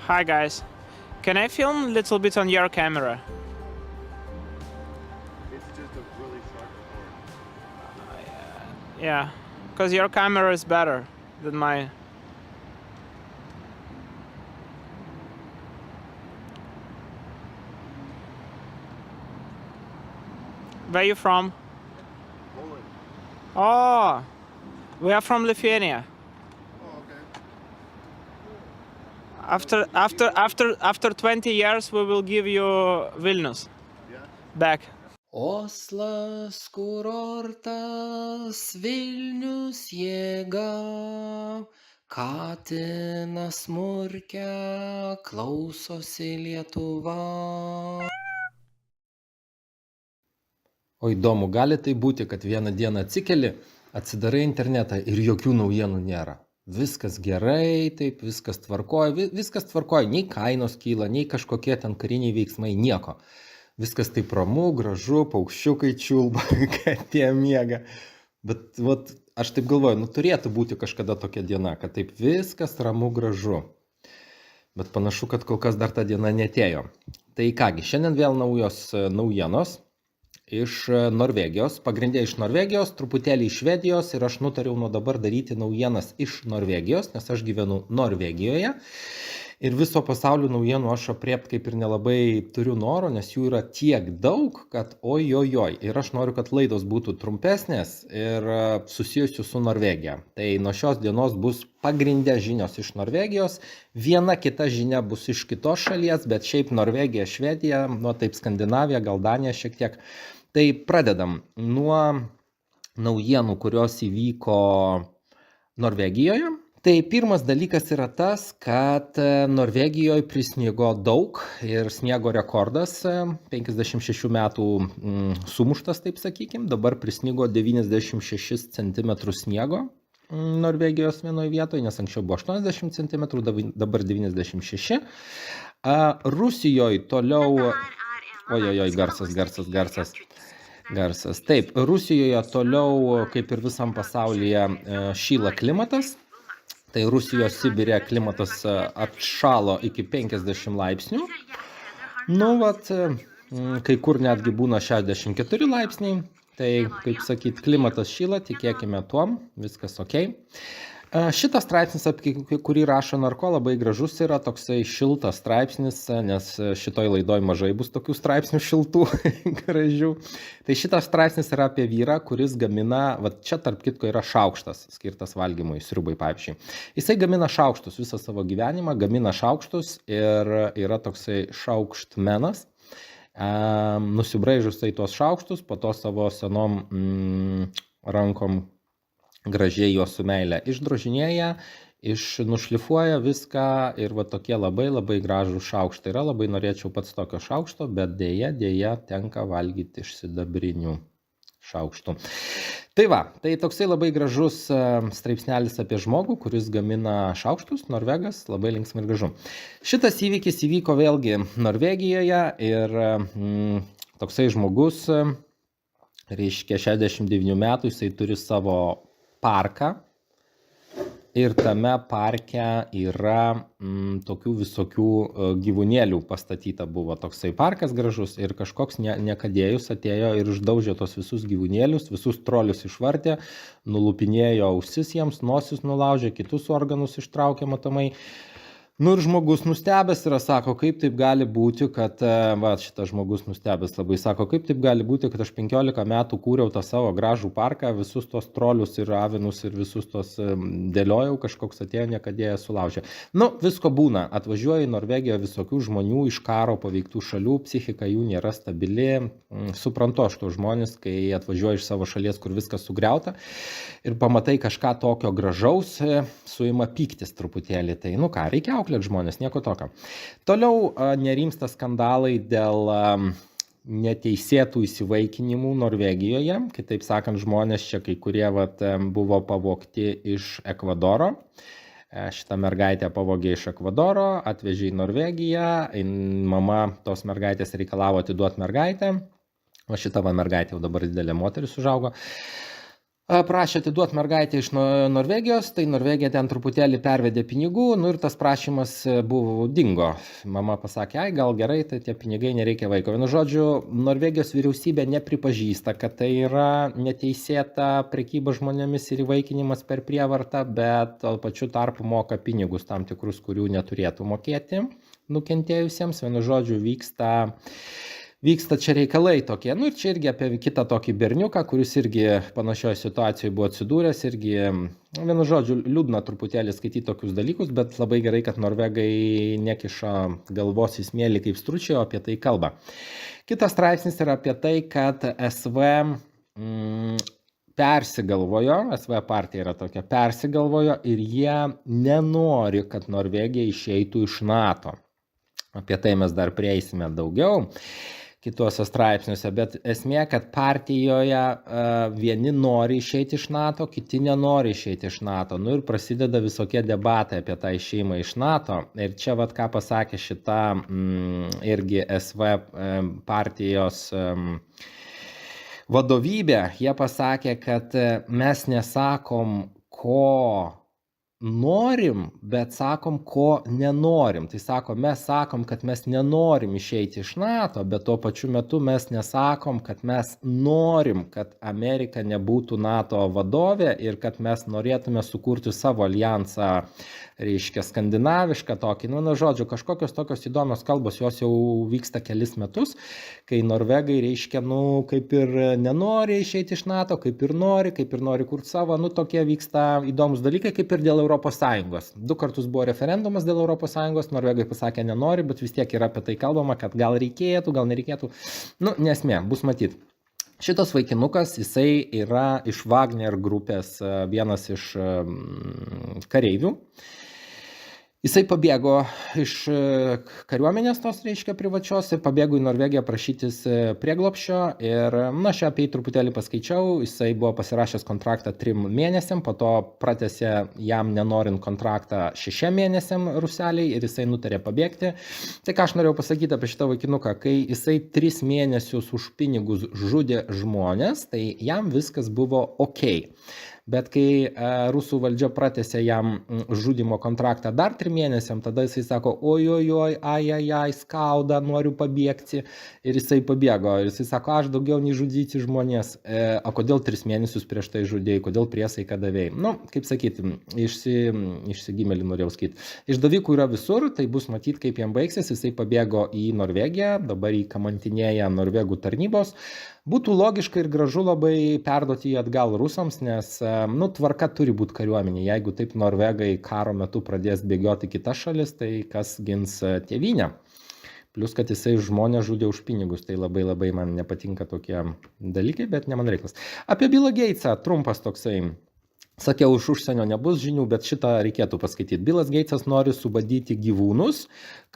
Hi guys. Can I film a little bit on your camera? It's just a really sharp recording. Yeah, because your camera is better than mine. Where you from? Poland. Oh, we are from Lithuania. Oh, okay. After 20 years, we will give you Vilnius Yeah. back. Oslas kurortas, Vilnius jėga, katinas murkia, klausosi Lietuva. O įdomu, gali tai būti, kad vieną dieną atsikeli, atsidarai internetą ir jokių naujienų nėra. Viskas gerai, taip, viskas tvarkoja, nei kainos kyla, nei kažkokie ten kariniai veiksmai, nieko. Viskas taip ramu, gražu, paukščiukai čiulba, katė miega. Bet vat, aš taip galvoju, turėtų būti kažkada tokia diena, kad taip viskas ramu, gražu. Bet panašu, kad kol kas dar ta diena netėjo. Tai kągi, šiandien vėl naujos naujienos iš Norvegijos, pagrindė iš Norvegijos, truputėlį iš Švedijos ir aš nutariau nuo dabar daryti naujienas iš Norvegijos, nes aš gyvenu Norvegijoje ir viso pasaulio naujienų aš apriepti kaip ir nelabai turiu noro, nes jų yra tiek daug, kad ojojoj. Ir aš noriu, kad laidos būtų trumpesnės ir susijusių su Norvegija. Tai nuo šios dienos bus pagrindė žinios iš Norvegijos, viena kita žinia bus iš kitos šalies, bet šiaip Norvegija, Švedija, taip Skandinavija, gal Danija šiek tiek. Tai pradedam nuo naujienų, kurios įvyko Norvegijoje. Tai pirmas dalykas yra tas, kad Norvegijoje prisnigo daug ir sniego rekordas 56 metų sumuštas, taip sakykim. Dabar prisnigo 96 cm sniego Norvegijos vienoje vietoje, nes anksčiau buvo 80 cm, dabar 96. Rusijoje toliau... Ojojoj, garsas. Taip, Rusijoje toliau, kaip ir visam pasaulyje, šyla klimatas. Tai Rusijos Sibire klimatas atšalo iki 50 laipsnių. Kai kur netgi būna 64 laipsniai. Tai, kaip sakyt, klimatas šyla, tikėkime tuom, viskas ok. Šitas straipsnis, apie kurį rašo Narko, labai gražus yra, toksai šiltas straipsnis, nes šitoj laidoj mažai bus tokių straipsnių šiltų, gražių. Tai šitas straipsnis yra apie vyrą, kuris gamina, čia tarp kitko yra šaukštas, skirtas valgymui, sriubai pavyzdžiui. Jisai gamina šaukštus visą savo gyvenimą, gamina šaukštus ir yra toksai šaukštmenas. Nusibraižus tai tuos šaukštus, po to savo senom rankom gražiai juos su meile išdrožinėja, nušlifuoja viską ir tokie labai labai gražūs šaukštai. Yra, labai norėčiau pats tokio šaukšto, bet dėja tenka valgyti iš sidabrinių šaukštų. Tai toksai labai gražus straipsnelis apie žmogų, kuris gamina šaukštus, Norvegas, labai linksmai ir gražu. Šitas įvykis įvyko vėlgi Norvegijoje ir toksai žmogus, reiškia 69 metų, jisai turi savo parką ir tame parke yra tokių visokių gyvūnėlių pastatyta buvo toksai parkas gražus ir kažkoks nekadėjus atėjo ir išdaužė tos visus gyvūnėlius, visus trolius išvartė, nulupinėjo ausis jiems, nosis nulaužė, kitus organus ištraukė matomai. Ir žmogus nustebęs yra, sako, kaip taip gali būti, kad, šitas žmogus nustebęs labai, sako, kaip taip gali būti, kad aš 15 metų kūriau tą savo gražų parką, visus tos trolius ir avinus ir visus tos dėliojau, kažkoks atėjo niekadėję sulaužė. Visko būna, atvažiuoja į Norvegiją visokių žmonių iš karo paveiktų šalių, psichika jų nėra stabili, suprantu aš tos žmonės, kai atvažiuoja iš savo šalies, kur viskas sugriauta ir pamatai kažką tokio gražaus, suima pyktis truputėlį, tai reikia auklėti žmonės, nieko tokio. Toliau nerimsta skandalai dėl neteisėtų įsivaikinimų Norvegijoje. Kitaip sakant, žmonės čia kai kurie buvo pavogti iš Ekvadoro. Šitą mergaitę pavogė iš Ekvadoro, atvežė į Norvegiją, mama tos mergaitės reikalavo atiduoti mergaitę, o šita mergaitė jau dabar didelė moteris užaugo. Prašė atiduoti mergaitę iš Norvegijos, tai Norvegija ten truputėlį pervedė pinigų, nu ir tas prašymas buvo dingo. Mama pasakė, ai gal gerai, tai tie pinigai nereikia vaiko. Vienu žodžiu, Norvegijos vyriausybė nepripažįsta, kad tai yra neteisėta prekyba žmonėmis ir įvaikinimas per prievartą, bet tuo pačiu tarpu moka pinigus tam tikrus, kurių neturėtų mokėti nukentėjusiems. Vienu žodžiu, vyksta čia reikalai tokie. Nu ir čia irgi apie kitą tokį berniuką, kuris irgi panašioje situacijoje buvo atsidūręs, irgi, vienu žodžiu, liūdna truputėlį skaityti tokius dalykus, bet labai gerai, kad norvegai nekiša galvos į smėlį kaip stručiai, o apie tai kalba. Kitas straipsnis yra apie tai, kad SV persigalvojo, SV partija yra tokia, persigalvojo ir jie nenori, kad Norvegija išeitų iš NATO. Apie tai mes dar prieisime daugiau kituose straipsniuose, bet esmė, kad partijoje vieni nori išeiti iš NATO, kiti nenori išeiti iš NATO. Nu ir prasideda visokie debatai apie tą išėjimą iš NATO. Ir čia vat ką pasakė šita irgi SV partijos vadovybė, jie pasakė, kad mes nesakom, ko norim, bet sakom, ko nenorim. Tai sako, mes sakom, kad mes nenorim išeiti iš NATO, bet tuo pačiu metu mes nesakom, kad mes norim, kad Amerika nebūtų NATO vadovė ir kad mes norėtume sukurti savo alijansą, reiškia, skandinavišką tokį. Nu, žodžiu, kažkokios tokios įdomios kalbos, jos jau vyksta kelis metus, kai norvegai, reiškia, kaip ir nenori išeiti iš NATO, kaip ir nori kurti savo, tokie vyksta įdomus dalykai, kaip ir dėl Europos Sąjungos. 2 kartus buvo referendumas dėl Europos Sąjungos, norvegai pasakė nenori, bet vis tiek yra apie tai kalbama, kad gal reikėtų, gal nereikėtų. Nesmė, bus matyt. Šitas vaikinukas, jisai yra iš Wagner grupės vienas iš kareivių. Jisai pabėgo iš kariuomenės tos, reiškia, privačios ir pabėgo į Norvegiją prašytis prieglobsčio ir, aš apie jį truputėlį paskaičiau, jisai buvo pasirašęs kontraktą 3 mėnesiam, po to pratęsė jam nenorint kontraktą 6 mėnesiam ruseliai ir jisai nutarė pabėgti. Tai ką aš norėjau pasakyti apie šitą vaikinuką, kai jisai 3 mėnesius už pinigus žudė žmonės, tai jam viskas buvo ok. Bet kai rusų valdžia pratęsė jam žudimo kontraktą dar 3 mėnesiam, tada jisai sako, oi, ai, skauda, noriu pabėgti. Ir jisai pabėgo. Ir jisai sako, aš daugiau nei žudyti žmonės. O kodėl 3 mėnesius prieš tai žudėjai, kodėl priesaiką davėjai? Kaip sakyti, išsigimėlį norėjau sakyti. Išdavikų yra visur, tai bus matyti, kaip jam baigsis. Jisai pabėgo į Norvegiją, dabar jį kamantinėja norvegų tarnybos. Būtų logiška ir gražu labai perduoti jį atgal rusams, nes tvarka turi būti kariuomenė. Jeigu taip norvegai karo metu pradės bėgioti kitas šalis, tai kas gins tėvynę? Plius, kad jisai žmonės žudė už pinigus, tai labai man nepatinka tokie dalykai, bet ne man reikalas. Apie Billą Gatesą trumpas toksai. Sakiau, už užsienio nebus žinių, bet šitą reikėtų paskaityti. Billas Gatesas nori subadyti gyvūnus,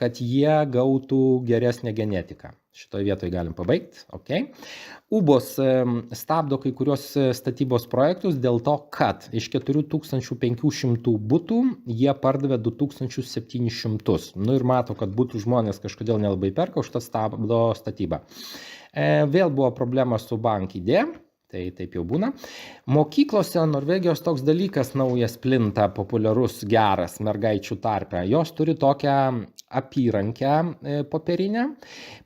kad jie gautų geresnę genetiką. Šitoje vietoje galim pabaigti. Okay. UBOS stabdo kai kurios statybos projektus dėl to, kad iš 4500 butų jie pardavė 2700. Ir mato, kad butų žmonės kažkodėl nelabai perka, už tą stabdo statybą. Vėl buvo problema su BankID. Tai taip jau būna. Mokyklose Norvegijos toks dalykas naujas plinta, populiarus, geras mergaičių tarpe. Jos turi tokią apyrankę popierinę,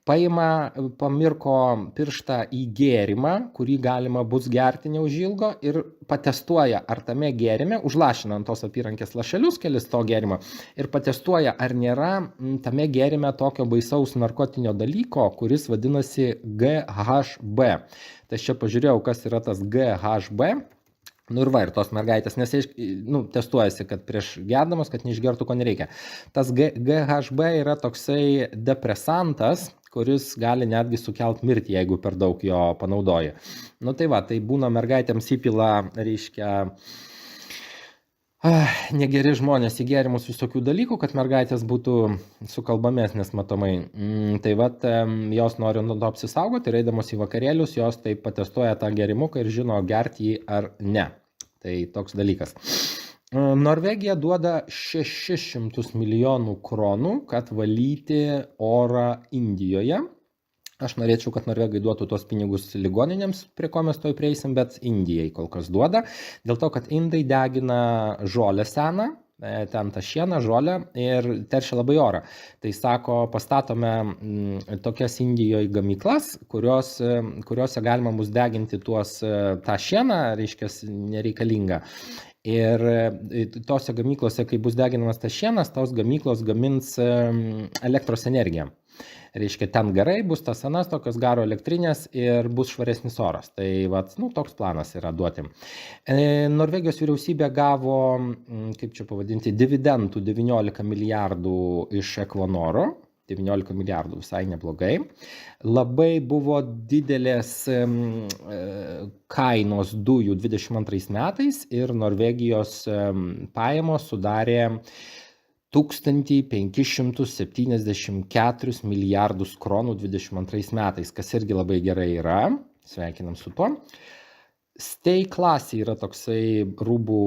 pamirko pirštą į gėrimą, kurį galima bus gerti neužilgo ir patestuoja, ar tame gėrime, užlašina ant tos apyrankės lašelius kelis to gėrimo ir patestuoja, ar nėra tame gėrime tokio baisaus narkotinio dalyko, kuris vadinasi GHB. Tai aš čia pažiūrėjau, kas yra tas GHB. Ir tos mergaitės, nes testuojasi, kad prieš gerdamas, kad neišgertų, ko nereikia. Tas GHB yra toksai depresantas, kuris gali netgi sukelti mirtį, jeigu per daug jo panaudoji. Tai būna mergaitėms įpila, reiškia, negeri žmonės į gėrimus visokių dalykų, kad mergaitės būtų sukalbamesnės matomai. Jos nori nuo to apsisaugoti ir eidamos į vakarėlius, jos taip patestuoja tą gėrimuką ir žino, gerti jį ar ne. Tai toks dalykas. Norvegija duoda 600 milijonų kronų, kad valyti orą Indijoje. Aš norėčiau, kad norvegai duotų tuos pinigus ligoninėms, prie ko mes toj prieisim, bet Indijai kol kas duoda, dėl to, kad indai degina žolę seną, ten tą šieną, žolę ir teršia labai orą. Tai sako, pastatome tokias Indijoje gamyklas, kuriuose galima bus deginti tą šieną, reiškia, nereikalingą. Ir tose gamyklose, kai bus deginamas tas šienas, tos gamyklos gamins elektros energiją. Reiškia, ten garai, bus tas senas tokios garo elektrinės ir bus švaresnis oras. Tai vat, toks planas yra duoti. Norvegijos vyriausybė gavo, kaip čia pavadinti, dividendų 19 milijardų iš Equinoro. 19 milijardų, visai neblogai. Labai buvo didelės kainos dujų 22 metais ir Norvegijos pajamos sudarė 1574 milijardus kronų 22 metais, kas irgi labai gerai yra. Sveikinam su tuo. Stay Classy yra toksai rūbų,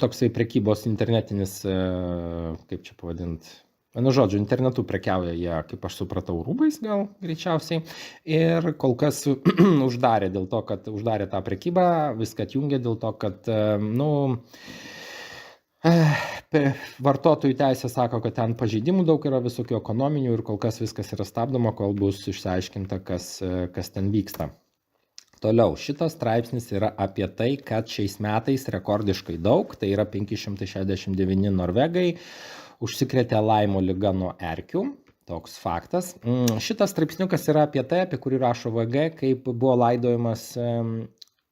toksai prekybos internetinis, kaip čia pavadinti, žodžiu, internetu prekiauja jie, kaip aš supratau, rūbais gal greičiausiai. Ir kol kas uždarė dėl to, kad uždarė tą prekybą, viską atjungė dėl to, kad, vartotojų teisė sako, kad ten pažeidimų daug yra, visokių ekonominių ir kol kas viskas yra stabdoma, kol bus išsiaiškinta, kas ten vyksta. Toliau, šitas straipsnis yra apie tai, kad šiais metais rekordiškai daug, tai yra 569 norvegai, užsikrėtė Laimo liga nuo erkių. Toks faktas. Šitas straipsniukas yra apie tai, apie kurį rašo VG, kaip buvo laidojamas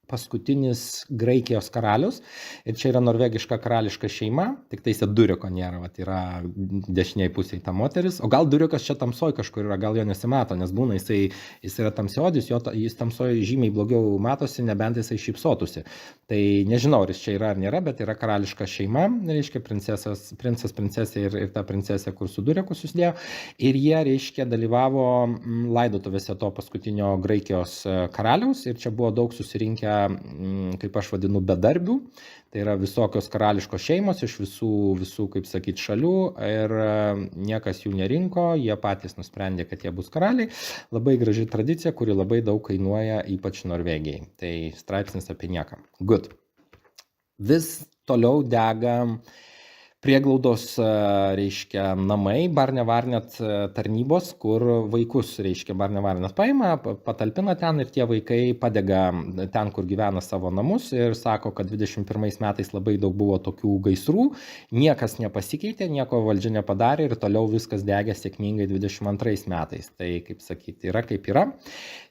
paskutinis Graikijos karalius. Ir čia yra norvegiška karališka šeima, tik tai Duriko nėra, yra dešiniai pusėje ta moteris. O gal Durikas čia tamsoj kažkur yra, gal jo nesimato, nes būna jis yra tamsiodis, jis tamsoj žymiai blogiau matosi, nebent jisai šypsotųsi. Tai nežinau, ar jis čia yra ar nėra, bet yra karališka šeima, reiškia princesas, princesė ir ta princesė, kur su Duriku susidėjo. Ir jie, reiškia, dalyvavo laidotuvėse to paskutinio Graikijos karaliaus ir čia buvo daug susirinkę, kaip aš vadinu, bedarbių. Tai yra visokios karališkos šeimos iš visų, kaip sakyti, šalių ir niekas jų nerinko, jie patys nusprendė, kad jie bus karaliai. Labai graži tradicija, kuri labai daug kainuoja, ypač Norvegijai. Tai straipsnis apie nieką. Good. Vis toliau dega prieglaudos, reiškia, namai, Barnevernet tarnybos, kur vaikus, reiškia, Barnevernet paima, patalpina ten ir tie vaikai padega ten, kur gyvena savo namus ir sako, kad 21 metais labai daug buvo tokių gaisrų, niekas nepasikeitė, nieko valdžia nepadarė ir toliau viskas degė sėkmingai 22 metais. Tai, kaip sakyti, yra kaip yra.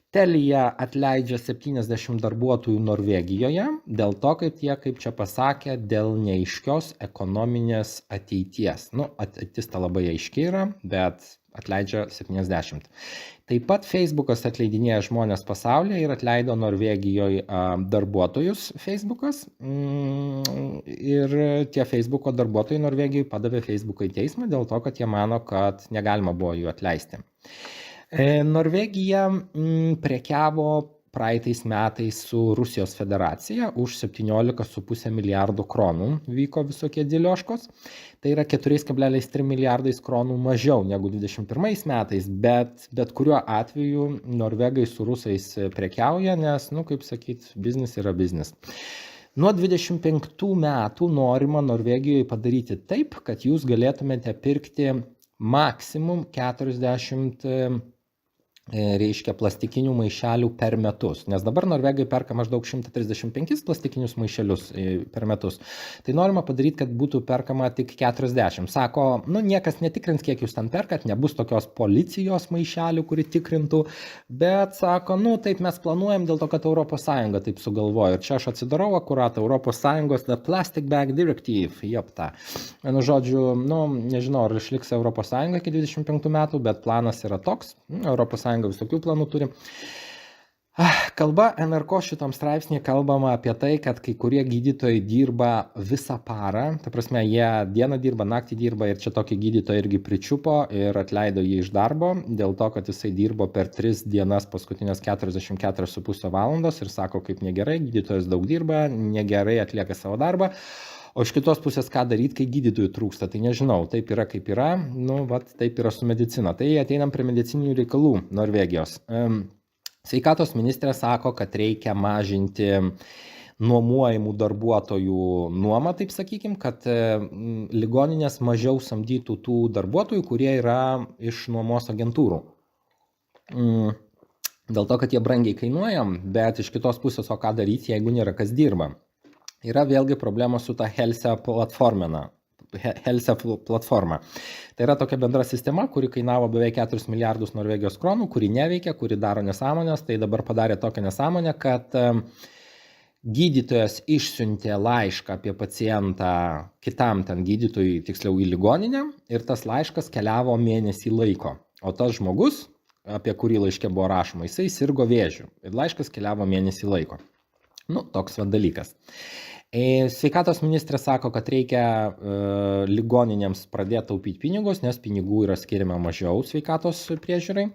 Telia atleidžia 70 darbuotojų Norvegijoje dėl to, kaip čia pasakė, dėl neaiškios ekonominės ateities. Ateitis ta labai aiški yra, bet atleidžia 70. Taip pat Facebookas atleidinėja žmonės pasaulyje ir atleido Norvegijoje darbuotojus Facebookas. Ir tie Facebooko darbuotojai Norvegijoje padavė Facebooką į teismą dėl to, kad jie mano, kad negalima buvo jų atleisti. Norvegija prekiavo praeitais metais su Rusijos federacija už 17,5 milijardų kronų vyko visokie dėlioškos. Tai yra 4,3 milijardais kronų mažiau negu 21 metais, bet kuriuo atveju norvegai su rusais prekiauja, nes, kaip sakyti, biznis yra biznis. Nuo 25 metų norima Norvegijoje padaryti taip, kad jūs galėtumėte pirkti maksimum 40 reiškia plastikinių maišelių per metus, nes dabar norvegai perka maždaug 135 plastikinius maišelius per metus. Tai norima padaryti, kad būtų perkama tik 40. Sako, niekas netikrins, kiek jūs ten perkat, nebus tokios policijos maišelių, kuri tikrintų, bet sako, taip mes planuojam dėl to, kad ES taip sugalvojo. Ir čia aš atsidarau akurat ES The Plastic Bag Directive, jopta. Žodžiu, nežinau, ar išliks ES iki 25 metų, bet planas yra toks, ES visokių planų turi. Kalba NRK šitam straipsnį kalbama apie tai, kad kai kurie gydytojai dirba visą parą, ta prasme, jie dieną dirba, naktį dirba ir čia tokį gydytoją irgi pričiupo ir atleido jį iš darbo, dėl to, kad jisai dirbo per 3 dienas paskutinės 44,5 valandos ir sako, kaip negerai, gydytojas daug dirba, negerai atlieka savo darbą. O iš kitos pusės, ką daryti, kai gydytojų trūksta, tai nežinau, taip yra kaip yra, nu, vat, taip yra su medicina. Tai ateinam prie medicininių reikalų Norvegijos. Sveikatos ministrė sako, kad reikia mažinti nuomojimų darbuotojų nuomą, taip sakykim, kad ligoninės mažiau samdytų tų darbuotojų, kurie yra iš nuomos agentūrų. Dėl to, kad jie brangiai kainuoja, bet iš kitos pusės, o ką daryti, jeigu nėra kas dirba. Yra vėlgi problema su ta Helse platforma. Tai yra tokia bendra sistema, kuri kainavo beveik 4 milijardus Norvegijos kronų, kuri neveikia, kuri daro nesąmonės. Tai dabar padarė tokią nesąmonę, kad gydytojas išsiuntė laišką apie pacientą kitam ten gydytojui, tiksliau į ligoninę, ir tas laiškas keliavo mėnesį laiko. O tas žmogus, apie kurį laiške buvo rašoma, jisai sirgo vėžiu. Ir laiškas keliavo mėnesį laiko. Nu, toks va dalykas. Sveikatos ministrė sako, kad reikia ligoninėms pradėti taupyti pinigus, nes pinigų yra skiriama mažiau sveikatos priežiūrai.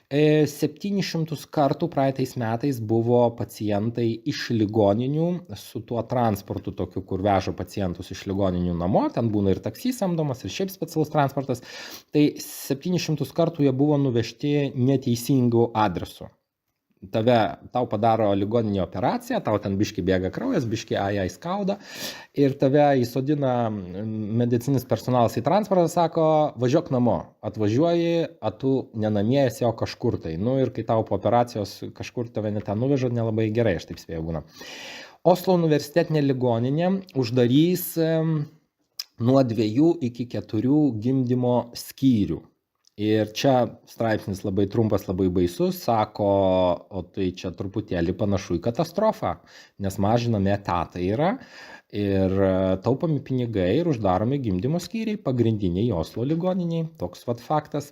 700 kartų praeitais metais buvo pacientai iš ligoninių su tuo transportu tokiu, kur veža pacientus iš ligoninių namo, ten būna ir taksys samdomas, ir šiaip specialus transportas. Tai 700 kartų jie buvo nuvežti neteisingų adresų. Tau padaro ligoninė operaciją, tau ten biški bėga kraujas, biški jai skauda ir tave įsodina medicinis personalas į transportą, sako, važiuok namo, atvažiuoji, o tu nenamie esi, o kažkur tai. Nu ir kai tau po operacijos kažkur tave net ten nuveža, nelabai gerai, aš taip spėjau būna. Oslo universitetinė ligoninė uždarys nuo 2 iki 4 gimdymo skyrių. Ir čia straipsnis labai trumpas, labai baisus, sako, o tai čia truputėlį panašu į katastrofą, nes mažinami etatai yra ir taupami pinigai ir uždaromi gimdymo skyriai, pagrindiniai Oslo ligoniniai, toks vat faktas.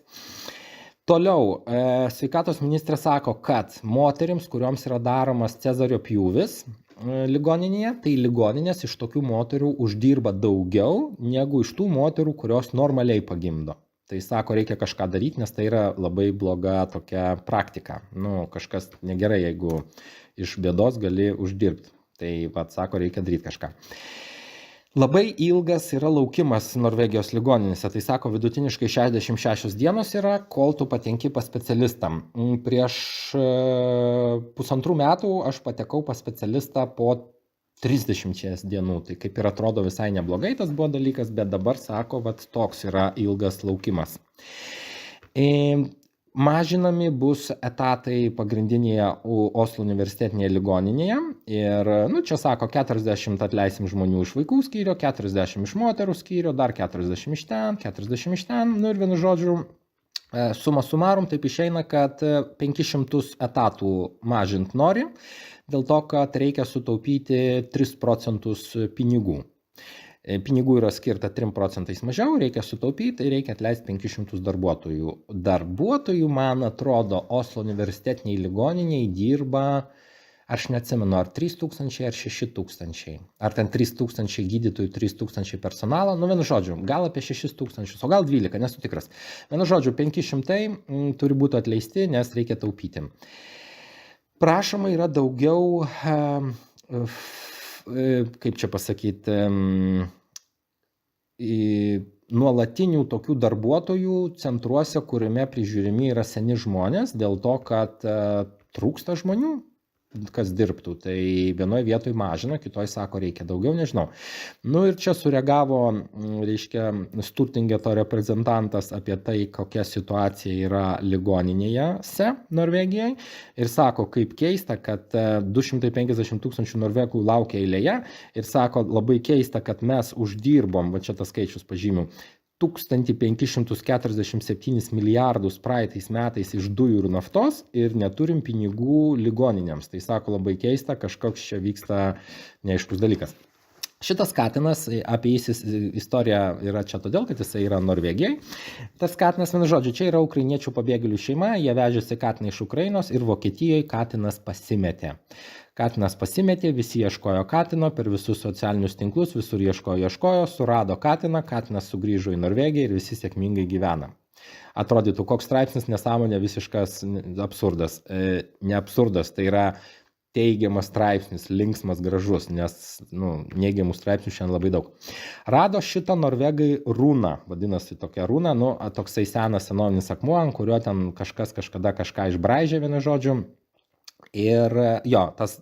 Toliau, sveikatos ministrė sako, kad moterims, kurioms yra daromas cezario pjūvis ligoninėje, tai ligoninės iš tokių moterų uždirba daugiau negu iš tų moterų, kurios normaliai pagimdo. Tai sako, reikia kažką daryti, nes tai yra labai bloga tokia praktika. Nu, kažkas negerai, jeigu iš bėdos gali uždirbti. Tai, sako, reikia daryti kažką. Labai ilgas yra laukimas Norvegijos ligoninėse. Tai sako, vidutiniškai 66 dienos yra, kol tu patenki pas specialistam. Prieš 1,5 metų aš patekau pas specialistą po 30 dienų, tai kaip ir atrodo visai neblogai tas buvo dalykas, bet dabar sako, toks yra ilgas laukimas. Mažinami bus etatai pagrindinėje Oslo universitetinėje ligoninėje ir, čia sako, 40 atleisim žmonių iš vaikų skyrių, 40 iš moterų skyrių, dar 40 iš ten, 40 iš ten, ir vienu žodžiu, suma sumarum, taip išeina, kad 500 etatų mažint nori, dėl to, kad reikia sutaupyti 3 procentus pinigų. Pinigų yra skirta 3 procentais mažiau, reikia sutaupyti ir reikia atleisti 500 darbuotojų. Darbuotojų, man atrodo, Oslo universitetiniai ligoniniai dirba, aš neatsimenu, ar 3000 ar 6000, ar ten 3000 gydytojų, 3000 personalo, vienu žodžiu, gal apie 6000, o gal 12, nesu tikras. Vienu žodžiu, 500 turi būti atleisti, nes reikia taupyti. Prašoma yra daugiau, kaip čia pasakyti, nuolatinių tokių darbuotojų centruose, kuriame prižiūrimi yra seni žmonės, dėl to, kad trūksta žmonių, kas dirbtų. Tai vienoje vietoje mažina, kitoje sako, reikia daugiau, nežinau. Ir čia sureagavo, reiškia, Sturtingeto reprezentantas apie tai, kokia situacija yra ligoninėje Norvegijai. Ir sako, kaip keista, kad 250 000 norvegų laukia eilėje. Ir sako, labai keista, kad mes uždirbom, čia tas skaičius pažymiu, 1547 milijardus praeitais metais iš dujų ir naftos ir neturim pinigų ligoninėms. Tai sako, labai keista, kažkoks čia vyksta neaiškus dalykas. Šitas katinas, apie jį istorija yra čia todėl, kad jisai yra Norvegijai. Tas katinas, vienu žodžiu, čia yra ukrainiečių pabėgėlių šeima, jie vežėsi katiną iš Ukrainos ir Vokietijoje katinas pasimetė. Katinas pasimetė, visi ieškojo katino, per visus socialinius tinklus, visur ieškojo, surado katiną, katinas sugrįžo į Norvegiją ir visi sėkmingai gyvena. Atrodytų, koks straipsnis, nesąmonė, visiškas absurdas. Ne absurdas, tai yra teigiamas straipsnis, linksmas, gražus, nes neigiamų straipsnių šiandien labai daug. Rado šitą norvegai runą, vadinasi tokia runa, toksai senas senovinis akmuo, ant kurio ten kažkas kažkada kažką išbraižė, vienu žodžiu. Ir jo, tas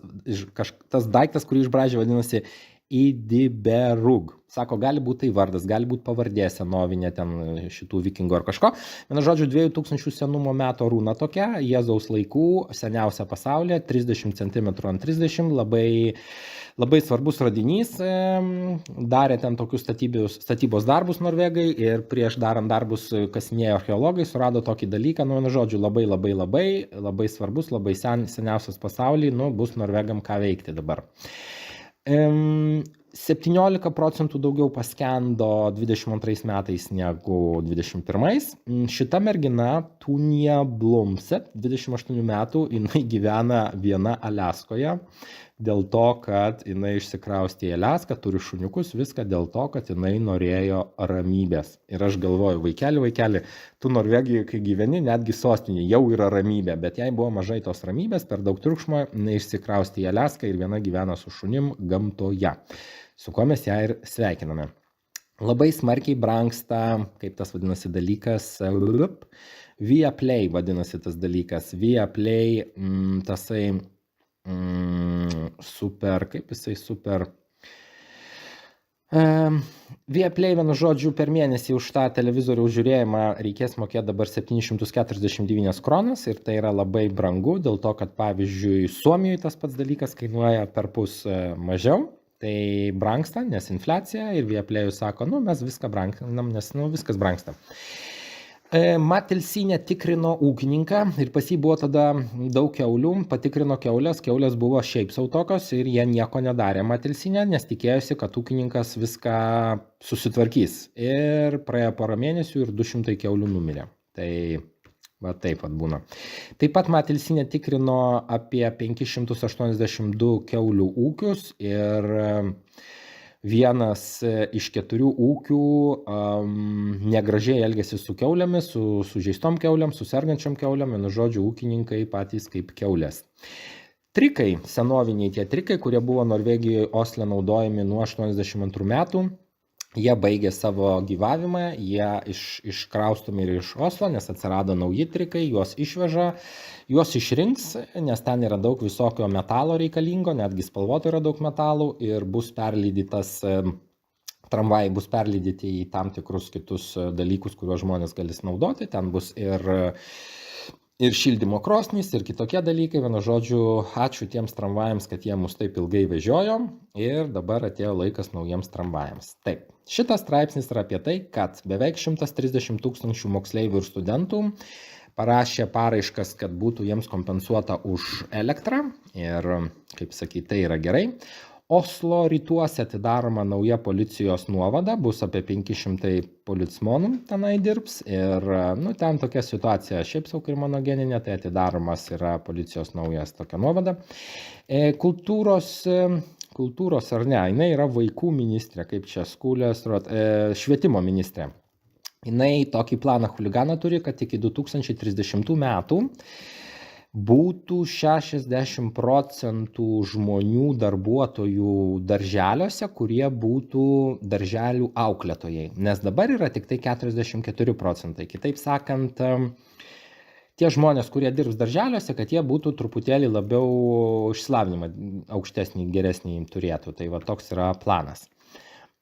daiktas, kurį išbraižė, vadinasi Idiberug. Sako, gali būti tai vardas, gali būti pavardė senovinė ten šitų vikingų ar kažko. Vienu žodžiu, 2000 senumo meto runa tokia, Jėzaus laikų, seniausia pasaulyje, 30 cm ant 30, labai svarbus radinys. Darė ten tokius statybos darbus norvegai ir prieš darant darbus kasinėjo archeologai, surado tokį dalyką, vienu žodžiu, labai svarbus, labai seniausias pasaulyje, bus norvegam ką veikti dabar. 17% daugiau paskendo 22 metais negu 21. Šita mergina, Tunja Blomset, 28 metų, jinai gyvena viena Aliaskoje, dėl to, kad jinai išsikraustė į Aliaską, turi šuniukus, viską dėl to, kad jinai norėjo ramybės. Ir aš galvoju, vaikeli, tu Norvegijoje, kai gyveni, netgi sostinė jau yra ramybė, bet jai buvo mažai tos ramybės, per daug triukšmo, jinai išsikraustė į Aliaską ir viena gyvena su šunim gamtoje, su kuo mes ją ir sveikiname. Labai smarkiai brangsta, kaip tas vadinasi dalykas, Viaplay vadinasi tas dalykas, Viaplay, tasai super, kaip jisai super. Viaplay, vienu žodžiu, per mėnesį už tą televizoriaus žiūrėjimą reikės mokėti dabar 749 kronas ir tai yra labai brangu, dėl to, kad pavyzdžiui Suomijoje tas pats dalykas kainuoja perpus mažiau, tai brangsta, nes infliacija ir Viaplay'us sako, mes viską branginam, nes viskas brangsta. Matilsinė tikrino ūkininką ir pas jį buvo tada daug kiaulių, patikrino kiaulės buvo šiaip sau tokios ir jie nieko nedarė Matilsinė, nes tikėjosi, kad ūkininkas viską susitvarkys. Ir praėjo porą mėnesių ir 200 kiaulių numirė. Tai va taip pat būna. Taip pat Matilsinė tikrino apie 582 kiaulių ūkius ir vienas iš 4 ūkių negražiai elgėsi su kiaulėmis, su sužeistom kiaulėm, su sergančiom kiaulėm, vienu žodžiu, ūkininkai patys kaip kiaulės. Trikai, senoviniai tie trikai, kurie buvo Norvegijoje Osle naudojami nuo 82 metų, jie baigė savo gyvavimą, jie iškraustomi ir iš Oslo, nes atsirado nauji trikai, juos išveža, juos išrinks, nes ten yra daug visokio metalo reikalingo, netgi spalvoto yra daug metalų ir bus perlydytas, tramvajai bus perlydyti į tam tikrus kitus dalykus, kuriuos žmonės galės naudoti, ten bus ir šildymo krosnys, ir kitokie dalykai. Vienu žodžiu, ačiū tiems tramvajams, kad jie mus taip ilgai vežiojo ir dabar atėjo laikas naujiems tramvajams. Taip, šitas straipsnis yra apie tai, kad beveik 130 000 moksleivių ir studentų parašė paraiškas, kad būtų jiems kompensuota už elektrą ir, kaip sakyti, tai yra gerai. Oslo rytuose atidaroma nauja policijos nuovada, bus apie 500 policmonų tenai dirbs ir ten tokia situacija šiaip sau kriminogeninė, tai atidaromas yra policijos naujas tokia nuovada. Kultūros ar ne, jinai yra vaikų ministrė, kaip čia švietimo ministrė. Jinai tokį planą chuliganą turi, kad iki 2030 metų būtų 60% žmonių darbuotojų darželiuose, kurie būtų darželių auklėtojai. Nes dabar yra tik tai 44%. Kitaip sakant, tie žmonės, kurie dirbs darželiuose, kad jie būtų truputėlį labiau išsilavinimą aukštesnį, geresnį turėtų. Tai va toks yra planas.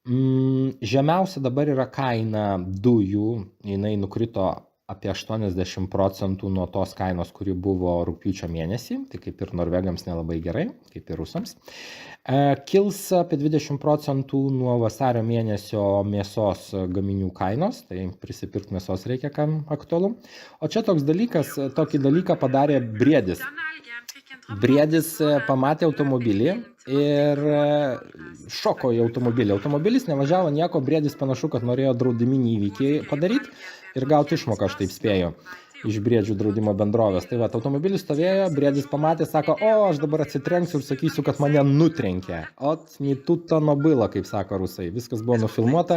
Žemiausia dabar yra kaina dujų, jinai nukrito apie 80% nuo tos kainos, kuri buvo rugpjūčio mėnesį, tai kaip ir norvegams nelabai gerai, kaip ir rusams. Kils apie 20% nuo vasario mėnesio mėsos gaminių kainos, tai prisipirkti mėsos reikia, kam aktualu. O čia toks dalykas, tokį dalyką padarė Briedis. Briedis pamatė automobilį ir šoko į automobilį. Automobilis nevažiavo nieko, Briedis panašu, kad norėjo draudiminį įvykį padaryti ir gauti išmoką, aš taip spėju, iš Briedžių draudimo bendrovės. Tai va, automobilis stovėjo, Briedis pamatė, sako, aš dabar atsitrenksiu ir sakysiu, kad mane nutrenkė. Ni tuto nobilo, kaip sako rusai. Viskas buvo nufilmuota.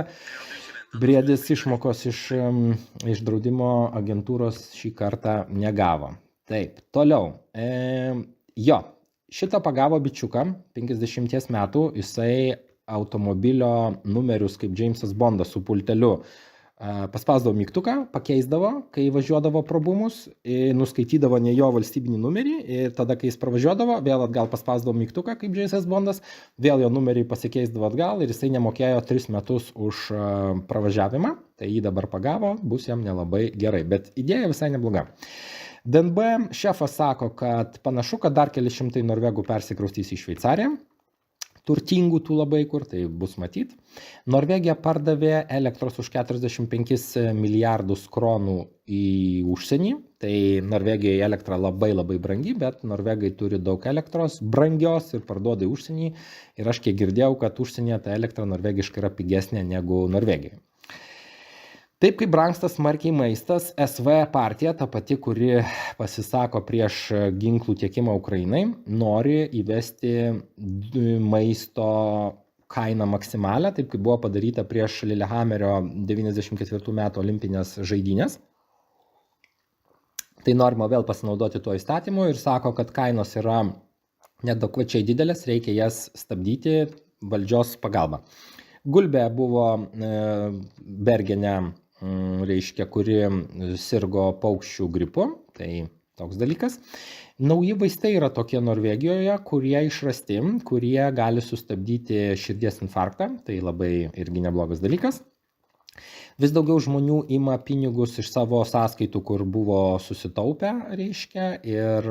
Briedis išmokos iš draudimo agentūros šį kartą negavo. Taip, toliau. šitą pagavo bičiuką, 50 metų, jisai automobilio numerius kaip Jamesas Bondas su pulteliu paspausdavo mygtuką, pakeisdavo, kai važiuodavo pro bumus, nuskaitydavo ne jo valstybinį numerį ir tada, kai jis pravažiuodavo, vėl atgal paspausdavo mygtuką kaip Jamesas Bondas, vėl jo numerį pasikeisdavo atgal ir jisai nemokėjo 3 metus už pravažiavimą, tai jį dabar pagavo, bus jam nelabai gerai, bet idėja visai nebloga. DNB šefas sako, kad panašu, kad dar keli šimtai norvegų persikraustys į Šveicariją, turtingų tų labai, kur tai bus matyt. Norvegija pardavė elektros už 45 milijardus kronų į užsienį, tai Norvegijoje elektra labai brangi, bet norvegai turi daug elektros, brangios ir parduoda į užsienį ir aš kiek girdėjau, kad užsienyje ta elektra norvegiškai yra pigesnė negu Norvegijoje. Taip kaip brangsta smarkiai maistas, SV partija, ta pati, kuri pasisako prieš ginklų tiekimą Ukrainai, nori įvesti maisto kainą maksimalę, taip kaip buvo padaryta prieš Lillehammerio 94 metų olimpinės žaidynės. Tai norima vėl pasinaudoti tuo įstatymu ir sako, kad kainos yra neadekvačiai didelės, reikia jas stabdyti valdžios pagalba. Gulbė buvo Bergene, reiškia, kuri sirgo paukščių gripu, tai toks dalykas. Nauji vaistai yra tokie Norvegijoje, kurie išrasti, kurie gali sustabdyti širdies infarktą, tai labai irgi neblogas dalykas. Vis daugiau žmonių ima pinigus iš savo sąskaitų, kur buvo susitaupę, reiškia, ir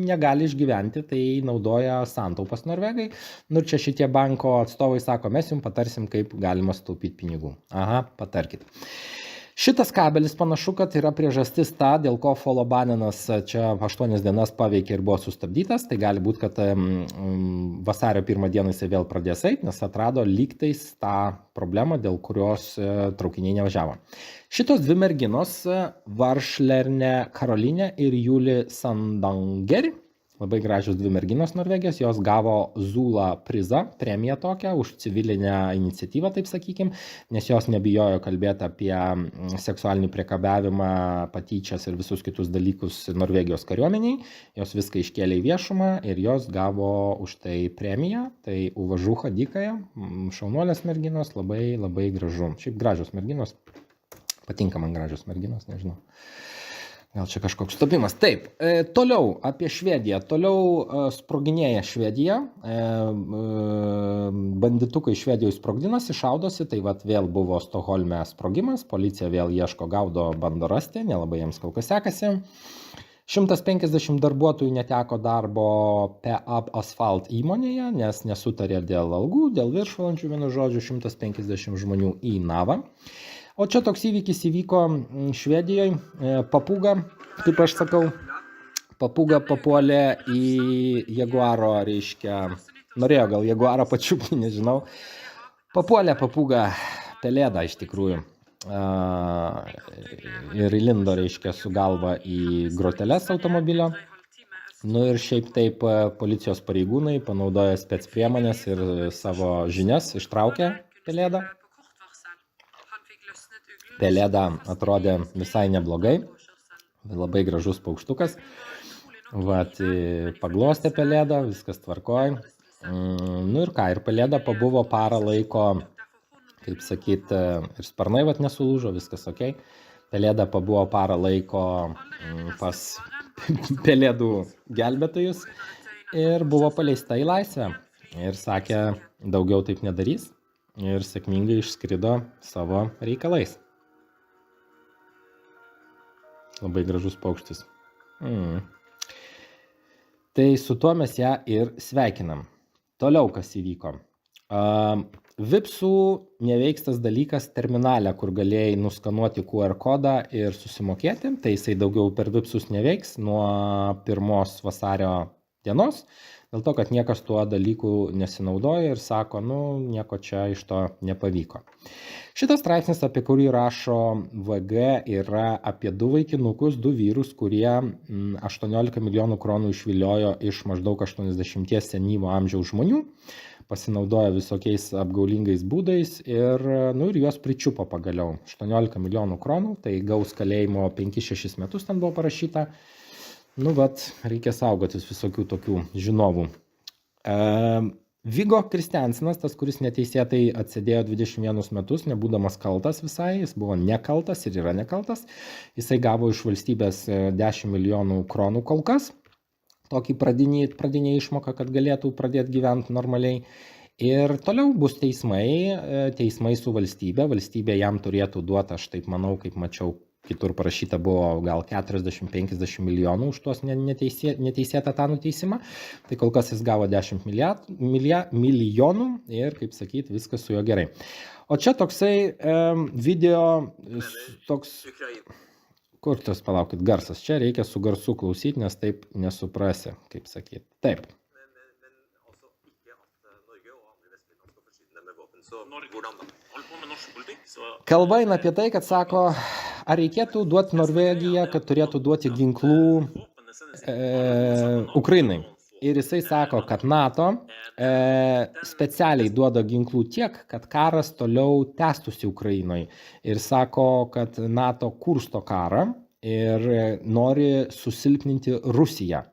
negali išgyventi, tai naudoja santaupas norvegai. Ir čia šitie banko atstovai sako, mes jums patarsim, kaip galima sutaupyti pinigų. Aha, patarkit. Šitas kabelis panašu, kad yra priežastis ta, dėl ko Follobanenas čia 8 dienas paveikė ir buvo sustabdytas. Tai gali būti, kad vasario 1 dieną jisai vėl pradės eiti, nes atrado lygtais tą problemą, dėl kurios traukiniai nevažiavo. Šitos dvi merginos, Varšlerne Karolinė ir Juli Sandanger, labai gražios dvi merginos Norvegijos, jos gavo Zula prizą, premiją tokią už civilinę iniciatyvą, taip sakykim, nes jos nebijojo kalbėti apie seksualinį priekabiavimą, patyčias ir visus kitus dalykus Norvegijos kariuomeniai. Jos viską iškėlė į viešumą ir jos gavo už tai premiją. Tai uvažucha dykaja, šaunuolės merginos, labai gražu. Šiaip gražios merginos, patinka man gražios merginos, nežinau. Gal čia kažkoks stopimas. Taip, toliau apie Švediją. Toliau sproginėja Švedija. Banditukai Švedijoje sprogdinasi, šaudosi. Tai vėl buvo Stokholme sprogimas. Policija vėl ieško, gaudo, bando rasti. Nelabai jiems kol kas sekasi. 150 darbuotojų neteko darbo Peab Asphalt įmonėje, nes nesutarė dėl algų, dėl viršvalandžių, vienu žodžiu, 150 žmonių į Navą. O čia toks įvykis įvyko Švedijoje, papūga, kaip aš sakau, papūga papuolė į jaguaro, reiškia, norėjo gal jaguarą pačiupti, nežinau, papuolė papūga pelėdą iš tikrųjų ir įlindo, reiškia, su galva į groteles automobilio. Ir šiaip taip policijos pareigūnai panaudoja spec priemonės ir savo žinias ištraukė pelėdą. Pelėda atrodė visai neblogai, labai gražus paukštukas. Paglostė pelėdą, viskas tvarkoj. Ir ką, ir pelėda pabuvo parą laiko, kaip sakyt, ir sparnai nesulūžo, viskas ok. Pelėda pabuvo parą laiko pas pelėdų gelbėtojus ir buvo paleista į laisvę. Ir sakė, daugiau taip nedarys ir sėkmingai išskrido savo reikalais. Labai gražus paukštis. Tai su tuo mes ją ir sveikinam. Toliau kas įvyko. Vipsų neveiks tas dalykas terminale, kur galėjai nuskanuoti QR kodą ir susimokėti. Tai jisai daugiau per Vipsus neveiks nuo 1 vasario dienos. Dėl to, kad niekas tuo dalyku nesinaudoja ir sako, nieko čia iš to nepavyko. Šitas straipsnis, apie kurį rašo VG, yra apie 2 vaikinukus, 2 vyrus, kurie 18 milijonų kronų išviliojo iš maždaug 80 senyvo amžiaus žmonių, pasinaudojo visokiais apgaulingais būdais ir juos pričiupo pagaliau. 18 milijonų kronų, tai gaus kalėjimo 5-6 metus ten buvo parašyta. nu vat, reikia saugotis visokių tokių žinovų. Vigo Kristiansenas, tas, kuris neteisėtai atsėdėjo 21 metus, nebūdamas kaltas visai, jis buvo nekaltas ir yra nekaltas. Jisai gavo iš valstybės 10 milijonų kronų kol kas, tokį pradinį išmoką, kad galėtų pradėti gyventi normaliai. Ir toliau bus teismai su valstybė jam turėtų duoti, aš taip manau, kaip mačiau, kitur parašyta buvo gal 40-50 milijonų už tuos neteisėtą tą nuteisimą. Tai kol kas jis gavo 10 milijonų ir, kaip sakyt, viskas su juo gerai. O čia toksai video, toks, kur tas, palaukit, garsas, čia reikia su garsu klausyti, nes taip nesuprasi, kaip sakyt. Taip. Kalba eina apie tai, kad sako, ar reikėtų duoti Norvegiją, kad turėtų duoti ginklų Ukrainai. Ir jisai sako, kad NATO specialiai duoda ginklų tiek, kad karas toliau tęstųsi Ukrainoje. Ir sako, kad NATO kursto karą ir nori susilpninti Rusiją.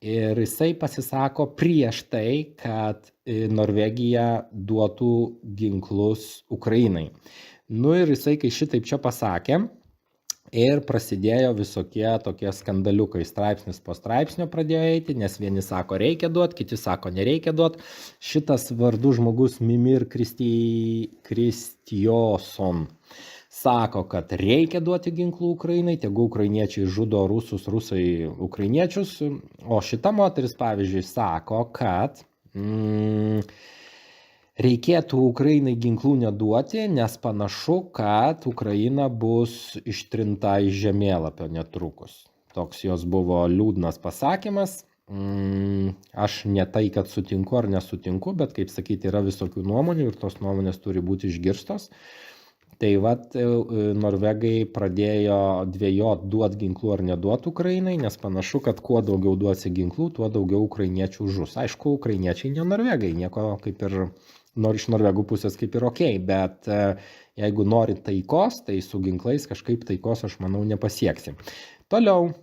Ir jisai pasisako prieš tai, kad Norvegija duotų ginklus Ukrainai. Nu ir jisai, kai šitaip čia pasakė, ir prasidėjo visokie tokie skandaliukai, straipsnis po straipsnio pradėjo eiti, nes vieni sako reikia duoti, kiti sako nereikia duoti. Šitas vardų žmogus Mimir Kristijoson sako, kad reikia duoti ginklų Ukrainai, tegu ukrainiečiai žudo rusus, rusai ukrainiečius, o šita moteris, pavyzdžiui, sako, kad reikėtų Ukrainai ginklų neduoti, nes panašu, kad Ukraina bus ištrinta iš žemėlapio netrukus. Toks jos buvo liūdnas pasakymas. Aš ne tai, kad sutinku ar nesutinku, bet, kaip sakyti, yra visokių nuomonių ir tos nuomonės turi būti išgirstos. Tai vat norvegai pradėjo dvejot duot ginklų ar neduot Ukrainai, nes panašu, kad kuo daugiau duosi ginklų, tuo daugiau ukrainiečių žus. Aišku, ukrainiečiai ne norvegai, nieko kaip ir iš norvegų pusės kaip ir okei, bet jeigu nori taikos, tai su ginklais kažkaip taikos, aš manau, nepasieksi. Toliau,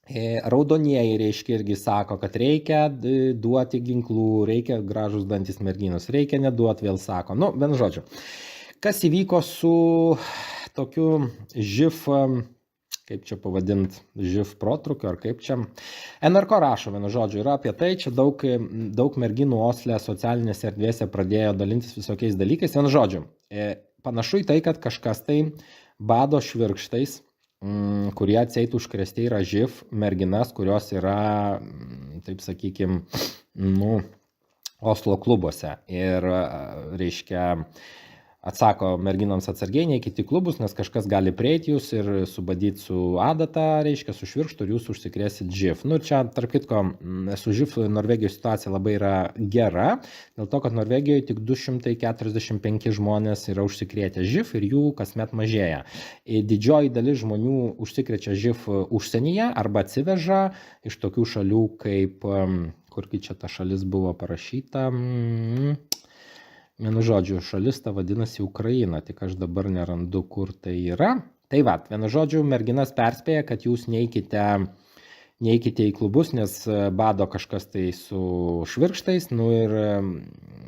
raudonieji, reiškia, irgi sako, kad reikia duoti ginklų, reikia gražus dantis merginos, reikia neduoti, vėl sako. Nu, bent žodžiu. Kas įvyko su tokiu živ, kaip čia pavadint, živ protrukiu, ar kaip čia. NRK rašo, vienu žodžiu, yra apie tai, čia daug merginų Osle socialinėse erdvėse pradėjo dalintis visokiais dalykais. Vienu žodžiu, panašu į tai, kad kažkas tai bado švirkštais, kurie atseit užkrėsti yra živ merginas, kurios yra, taip sakykim, Oslo klubuose. Ir, reiškia, atsako merginoms atsargiai, neikit į klubus, nes kažkas gali prieiti jūs ir subadyti su adata, reiškia, su švirkštu ir jūs užsikrėsit živ. Nu ir čia, tarp kitko, su živ Norvegijos situacija labai yra gera, dėl to, kad Norvegijoje tik 245 žmonės yra užsikrėtę živ ir jų kasmet mažėja. Didžioji dalis žmonių užsikrečia živ užsienyje arba atsiveža iš tokių šalių kaip, kurgi čia ta šalis buvo parašyta, vienu žodžiu, šalis ta vadinasi Ukraina, tik aš dabar nerandu, kur tai yra. Tai va, vienu žodžiu, merginas perspėja, kad jūs neikite į klubus, nes bado kažkas tai su švirkštais, nu ir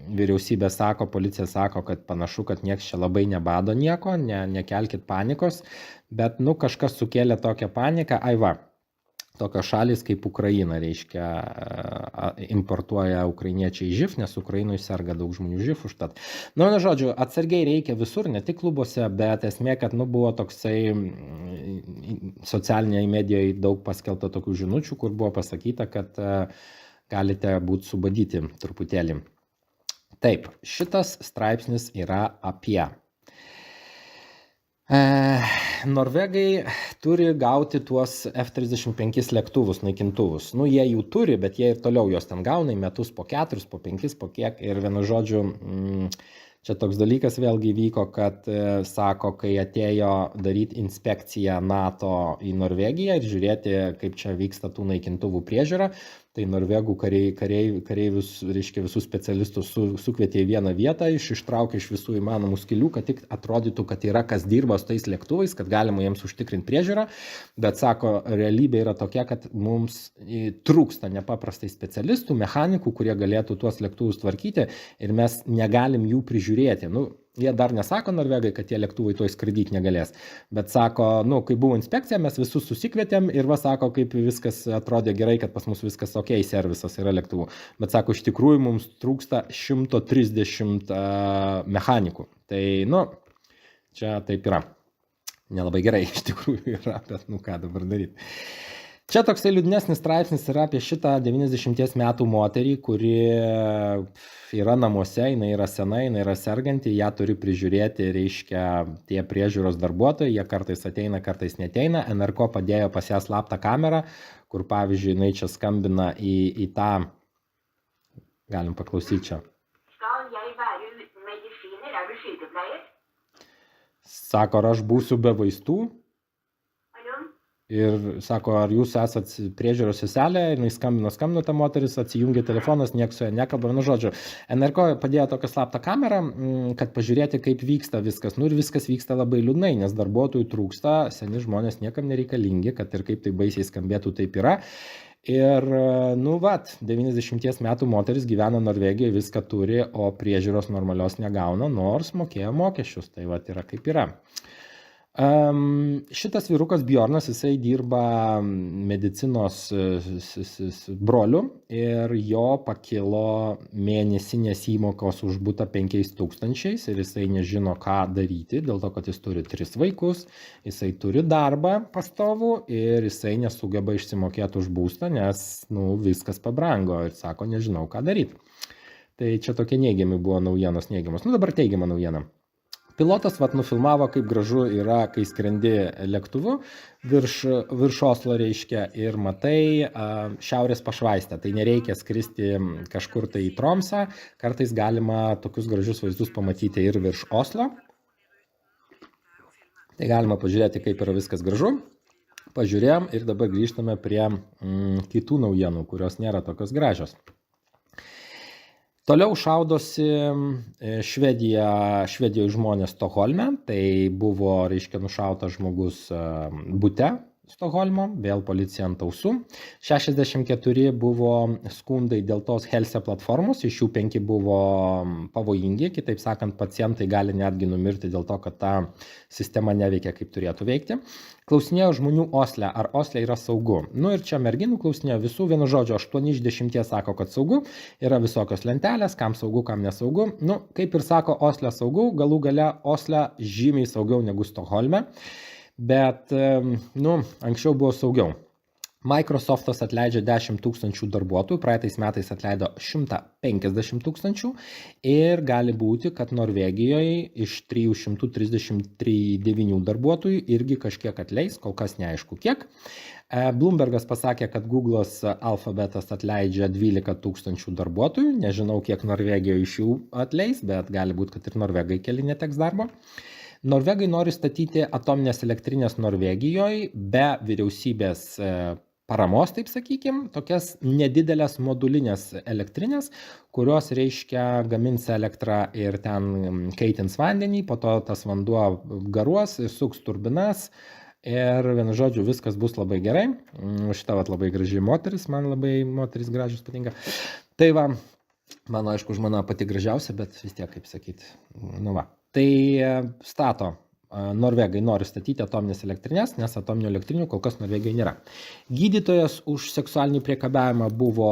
vyriausybė sako, policija sako, kad panašu, kad nieks čia labai nebado nieko, nekelkit panikos, bet kažkas sukėlė tokią paniką, ai va. Tokios šalis kaip Ukraina, reiškia, importuoja ukrainiečiai živ, nes Ukrainoje serga daug žmonių živ užtat. Nu, žodžiu, atsargiai reikia visur, ne tik klubuose, bet esmė, kad buvo toksai socialinėje medijoje daug paskelbta tokių žinučių, kur buvo pasakyta, kad galite būti subadyti truputėlį. Taip, šitas straipsnis yra apie Norvegai turi gauti tuos F-35 lėktuvus, naikintuvus. Nu, jie jų turi, bet jie ir toliau juos ten gauna į metus po 4, po 5, po kiek. Ir vienu žodžiu, čia toks dalykas vėlgi vyko, kad sako, kai atėjo daryti inspekciją NATO į Norvegiją ir žiūrėti, kaip čia vyksta tų naikintuvų priežiūra, tai norvegų kareivius, reiškia visus specialistus sukvietė į vieną vietą, ištraukė iš visų įmanomų skylių, kad tik atrodytų, kad yra kas dirba su tais lėktuvais, kad galima jiems užtikrinti priežiūrą, bet sako, realybė yra tokia, kad mums trūksta nepaprastai specialistų, mechanikų, kurie galėtų tuos lėktuvus tvarkyti ir mes negalim jų prižiūrėti. Nu, jie dar nesako norvegai, kad tie lėktuvai toj skraidyti negalės, bet sako, nu, kai buvo inspekcija, mes visus susikvietėm ir sako, kaip viskas atrodė gerai, kad pas mus viskas ok, servisas yra lėktuvų, bet sako, iš tikrųjų mums trūksta 130 mechanikų. Tai, nu, čia taip yra. Nelabai gerai iš tikrųjų yra, bet nu ką dabar daryti. Čia toksai liūdnesnis straipsnis yra apie šitą 90 metų moterį, kuri yra namuose, jinai yra sena, jinai yra serganti, ją turi prižiūrėti, reiškia, tie priežiūros darbuotojai, jie kartais ateina, kartais neteina. NRK padėjo pas ją slaptą kamerą, kur pavyzdžiui, jinai čia skambina į tą, galim paklausyti čia. Sako, ar aš būsiu be vaistų? Ir sako, ar jūs esat priežiūros seselė, ir jis skambino ta moteris, atsijungė telefonas, nieks su ja nekalba, nu žodžiu. NRK padėjo tokią slaptą kamerą, kad pažiūrėti, kaip vyksta viskas. Nu ir viskas vyksta labai liūdnai, nes darbuotojų trūksta, seni žmonės niekam nereikalingi, kad ir kaip tai baisiai skambėtų, taip yra. Ir, nu vat, 90 metų moteris gyvena Norvegijoje, viską turi, o priežiūros normalios negauna, nors mokėjo mokesčius. Tai vat yra kaip yra. Šitas vyrukas Bjornas, jisai dirba medicinos broliu ir jo pakilo mėnesinės įmokos už butą 5000 ir jisai nežino, ką daryti, dėl to, kad jis turi 3 vaikus, jisai turi darbą pastovų ir jisai nesugeba išsimokėti už būstą, nes nu, viskas pabrango ir sako, nežinau, ką daryti. Tai čia tokie neigiami buvo naujienos neigiamos. Nu dabar teigiama naujiena. Pilotas nufilmavo, kaip gražu yra, kai skrendi lėktuvu virš Oslo, reiškia, ir matai šiaurės pašvaistę. Tai nereikia skristi kažkur tai į Tromsą, kartais galima tokius gražius vaizdus pamatyti ir virš Oslo. Tai galima pažiūrėti, kaip yra viskas gražu. Pažiūrėjom ir dabar grįžtame prie kitų naujienų, kurios nėra tokios gražios. Toliau šaudosi Švedijoje žmonės Stokholme, tai buvo, reiškia, nušautas žmogus bute Stokholmo, vėl policija ant ausų. 64 buvo skundai dėl tos Helse platformos, iš jų 5 buvo pavojingi, kitaip sakant, pacientai gali netgi numirti dėl to, kad ta sistema neveikia kaip turėtų veikti. Klausinėjo žmonių Osle, ar Osle yra saugu. Nu ir čia merginų klausinėjo visų, vienu žodžiu, 8 iš 10 sako, kad saugu, yra visokios lentelės, kam saugu, kam nesaugu. Nu, kaip ir sako, Osle saugu, galų gale Osle žymiai saugiau negu Stokholme, bet, nu, anksčiau buvo saugiau. Microsoftas atleidžia 10 000 darbuotojų, praeitais metais atleido 150 000 ir gali būti, kad Norvegijoje iš 339 darbuotojų irgi kažkiek atleis, kol kas neaišku kiek. Bloombergas pasakė, kad Google'as Alphabetas atleidžia 12 000 darbuotojų, nežinau kiek Norvegijoje iš jų atleis, bet gali būti, kad ir norvegai keli neteks darbo. Norvegai nori statyti atominės elektrinės Norvegijoje be vyriausybės paramos, taip sakykim, tokias nedidelės modulinės elektrinės, kurios, reiškia, gamins elektrą ir ten kaitins vandenį, po to tas vanduo garuos, suks turbinas ir, vienu žodžiu, viskas bus labai gerai. Šita labai graži moteris, man labai moteris gražius patinka. Tai va, mano, aišku, žmona pati gražiausia, bet vis tiek, kaip sakyti, nu va. Tai stato, Norvegai nori statyti atominės elektrinės, nes atominių elektrinių kol kas Norvegijoje nėra. Gydytojas už seksualinį priekabiavimą buvo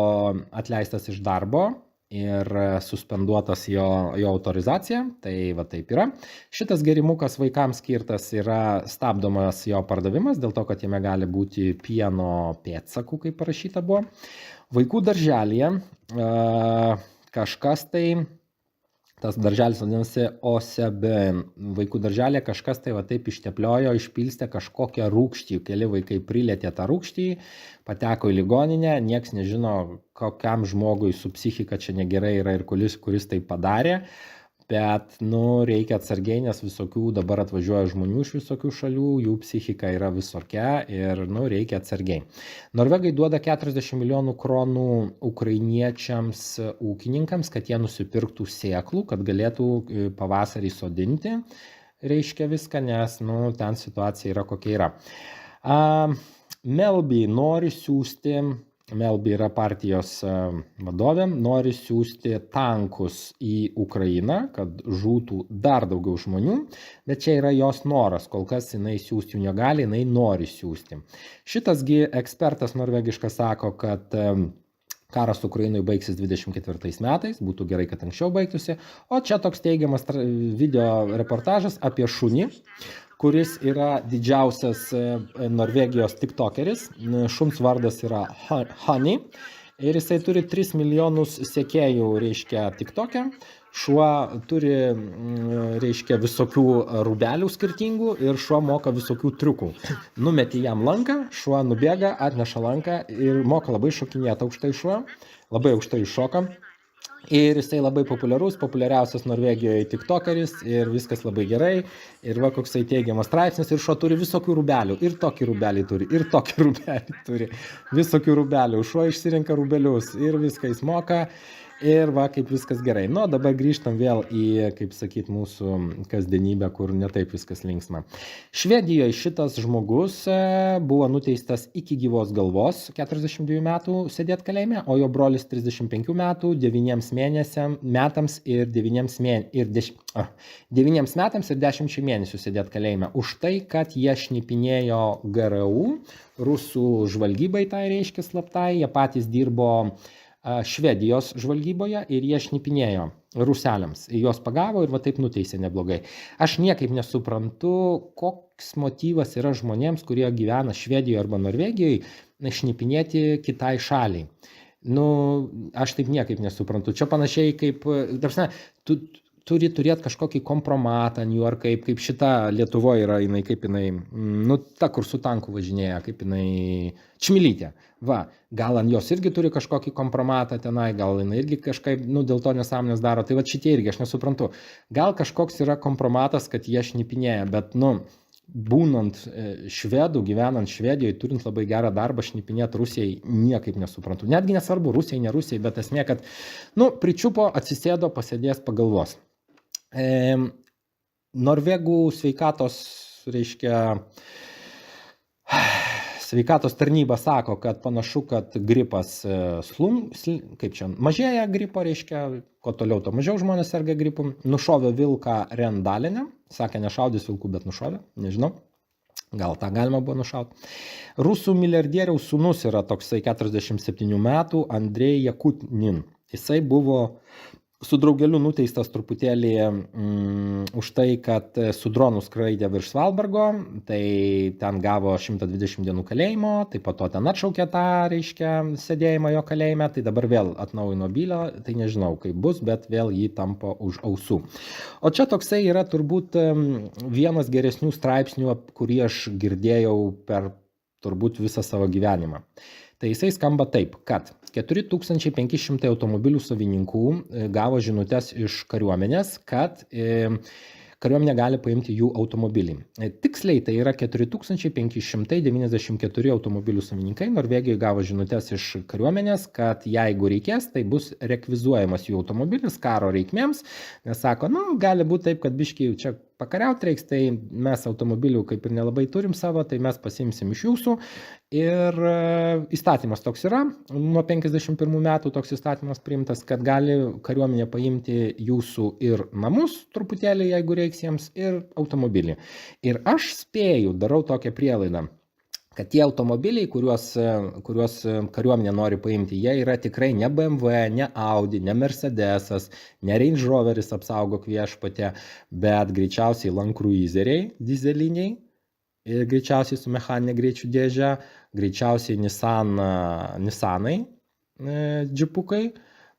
atleistas iš darbo ir suspenduotas jo autorizacija, tai va taip yra. Šitas gerimukas vaikams skirtas yra stabdomas jo pardavimas, dėl to, kad jame gali būti pieno pėdsakų, kaip parašyta buvo. Vaikų darželėje kažkas tai, tas darželis vadinasi OSBN, vaikų darželė kažkas tai va taip ištepliojo, išpilstė kažkokią rūgštį, keli vaikai prilėtė tą rūgštį, pateko į ligoninę, nieks nežino, kokiam žmogui su psichika čia negerai yra ir kuris tai padarė. bet, nu, reikia atsargiai, nes visokių dabar atvažiuoja žmonių iš visokių šalių, jų psichika yra visokia ir, nu, reikia atsargiai. Norvegai duoda 40 milijonų kronų ukrainiečiams ūkininkams, kad jie nusipirktų sėklų, kad galėtų pavasarį sodinti, reiškia viską, nes, nu, ten situacija yra kokia yra. Melby nori siūsti, Melby yra partijos vadovė, nori siūsti tankus į Ukrainą, kad žūtų dar daugiau žmonių, bet čia yra jos noras, kol kas jinai siūsti jų negali, jinai nori siūsti. Šitasgi ekspertas norvegiškas sako, kad karas Ukrainoje baigsis 24 metais, būtų gerai, kad anksčiau baigtųsi, o čia toks teigiamas video reportažas apie šunį, kuris yra didžiausias Norvegijos tiktokeris. Šuns vardas yra Honey ir jisai turi 3 milijonus sekėjų, reiškia, tiktoke. Šuo turi, reiškia, visokių rūbelių skirtingų ir šuo moka visokių triukų. Numeti jam lanką, šuo nubėga, atneša lanką ir moka labai šokinėti aukštai šuo, labai aukštai šoka. Ir jisai labai populiariausias Norvegijoje tiktokeris ir viskas labai gerai. Ir va koksai teigiamas straipsnis ir šuo turi visokių rūbelių. Ir tokį rūbelį turi, ir tokį rūbelį turi. Visokių rūbelių. Šuo išsirenka rūbelius ir viską jis moka. Ir va kaip viskas gerai. Nu, dabar grįžtam vėl į, kaip sakyt, mūsų kasdienybę, kur netaip viskas linksma. Švedijoje šitas žmogus buvo nuteistas iki gyvos galvos, 42 metų sėdėt kalėjime, o jo brolis 35 metų, 9 metams ir 9 metams ir 10 mėnesių sėdėt kalėjime. Už tai, kad jie šnipinėjo GRU, rusų žvalgybai, tai reiškia slaptai, jie patys dirbo Švedijos žvalgyboje ir jie šnipinėjo ruseliams. Jos pagavo ir va taip nuteisė neblogai. Aš niekaip nesuprantu, koks motyvas yra žmonėms, kurie gyvena Švedijoje arba Norvegijoje, šnipinėti kitai šaliai. Nu, aš taip niekaip nesuprantu. Čia panašiai kaip, tarsi, tu turi turėti kažkokį kompromatą, ar kaip šita Lietuvoje yra, jinai, kaip jinai, nu, ta, kur su tanku važinėja, kaip jinai, Čmilytė. Va, gal ant jos irgi turi kažkokį kompromatą tenai, gal jinai irgi kažkaip, nu, dėl to nesąmonės daro. Tai va šitie irgi, aš nesuprantu. Gal kažkoks yra kompromatas, kad jie šnipinėja, bet, nu, būnant švedų, gyvenant Švedijoje, turint labai gerą darbą, šnipinėti Rusijai, niekaip nesuprantu. Netgi nesvarbu, Rusijai, ne Rusijai, bet esmė, kad, nu, pričiupo, atsisėdo, pasėdės, pagalvos. Norvegų sveikatos, reiškia, sveikatos tarnyba sako, kad panašu, kad gripas kaip čia, mažėja gripo, reiškia, kuo toliau, to mažiau žmonės serga gripu. Nušovė vilką Rendalinę, sakė, nešaudys vilkų, bet nušovė, nežinau. Gal tą galima buvo nušauti. Rusų milijardieriaus sūnus yra toksai 47 metų, Andrei Jakutnin. Jisai buvo su draugeliu nuteistas truputėlį už tai, kad su dronu skraidė virš Svalbargo, tai ten gavo 120 dienų kalėjimo, tai po to ten atšaukė tą, reiškia, sėdėjimą jo kalėjime, tai dabar vėl atnaujino bylą, tai nežinau kaip bus, bet vėl jį tampo už ausų. O čia toksai yra turbūt vienas geresnių straipsnių, kurį aš girdėjau per turbūt visą savo gyvenimą. Tai jisai skamba taip, kad 4500 automobilių savininkų gavo žinutes iš kariuomenės, kad kariuomenė gali paimti jų automobilį. Tiksliai tai yra 4594 automobilių savininkai Norvegijoje gavo žinutes iš kariuomenės, kad jeigu reikės, tai bus rekvizuojamas jų automobilis karo reikmėms, nes sako, nu, gali būti taip, kad biškiai čia pakariauti reiks, tai mes automobilių kaip ir nelabai turim savo, tai mes pasimsim iš jūsų. Ir įstatymas toks yra, nuo 51 metų toks įstatymas priimtas, kad gali kariuomenė paimti jūsų ir namus truputėlį, jeigu reiks jiems, ir automobilį. Ir aš spėju, darau tokią prielaidą, kad tie automobiliai, kuriuos kariuomenė nori paimti, jie yra tikrai ne BMW, ne Audi, ne Mercedesas, ne Range Roveris, apsaugok viešpatė, bet greičiausiai Land Cruiseriai dizeliniai, ir greičiausiai su mechaninė greičių dėže, greičiausiai Nissanai džipukai.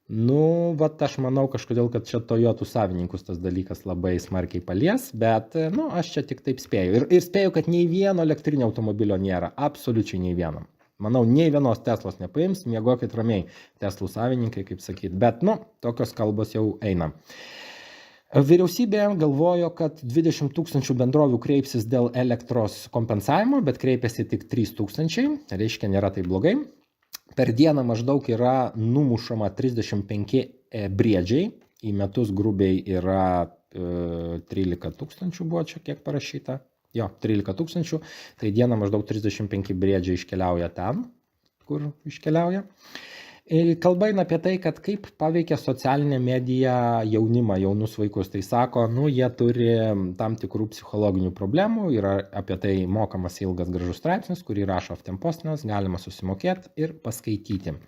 Nu, vat aš manau kažkodėl, kad čia Toyotų savininkus tas dalykas labai smarkiai palies, bet, nu, aš čia tik taip spėju. Ir spėju, kad nei vieno elektrinio automobilio nėra, absoliučiai nei vieno. Manau, nei vienos Teslos nepaims, miegokit ramiai Teslų savininkai, kaip sakyt. Bet, nu, tokios kalbos jau eina. Vyriausybė galvojo, kad 20 000 bendrovių kreipsis dėl elektros kompensavimo, bet kreipėsi tik 3 000, reiškia nėra tai blogai. Per dieną maždaug yra numušama 35 briedžiai, į metus grubiai yra 13 000 buvo čia kiek parašyta. Jo, 13 000, tai dieną maždaug 35 briedžiai iškeliauja ten, kur iškeliauja. Kalba eina apie tai, kad kaip paveikia socialinė medija jaunimą, jaunus vaikus. Tai sako, jie turi tam tikrų psichologinių problemų, yra apie tai mokamas ilgas gražus straipsnis, kurį rašo Aftenpostinas, galima susimokėti ir paskaityti.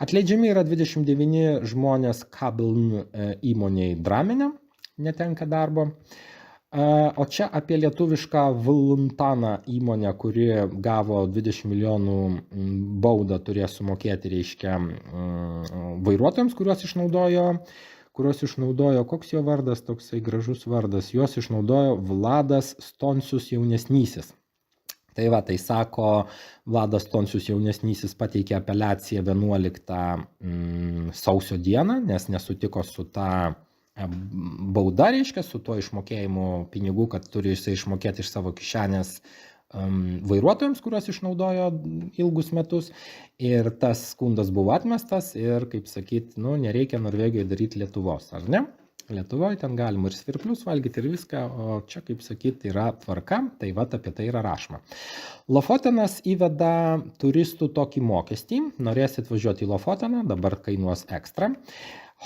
Atleidžiami yra 29 žmonės Kabeln įmoniai Dramene, netenka darbo. O čia apie lietuvišką Vuluntaną įmonę, kuri gavo 20 milijonų baudą, turės sumokėti, reiškia, vairuotojams, kuriuos išnaudojo, koks jo vardas, toksai gražus vardas, juos išnaudojo Vladas Stoncius jaunesnysis. Tai va, tai sako, Vladas Stoncius jaunesnysis pateikė apeliaciją 11 sausio dieną, nes nesutiko su ta bauda, reiškia, su tuo išmokėjimu pinigų, kad turi jisai išmokėti iš savo kišenės vairuotojams, kuriuos išnaudojo ilgus metus. Ir tas skundas buvo atmestas ir, kaip sakyt, nereikia Norvegijoje daryti Lietuvos, ar ne? Lietuvoje ten galima ir svirplius valgyti ir viską, o čia, kaip sakyt, yra tvarka, tai va apie tai yra rašoma. Lofotenas įveda turistų tokį mokestį, norėsit važiuoti į Lofoteną, dabar kainuos ekstra.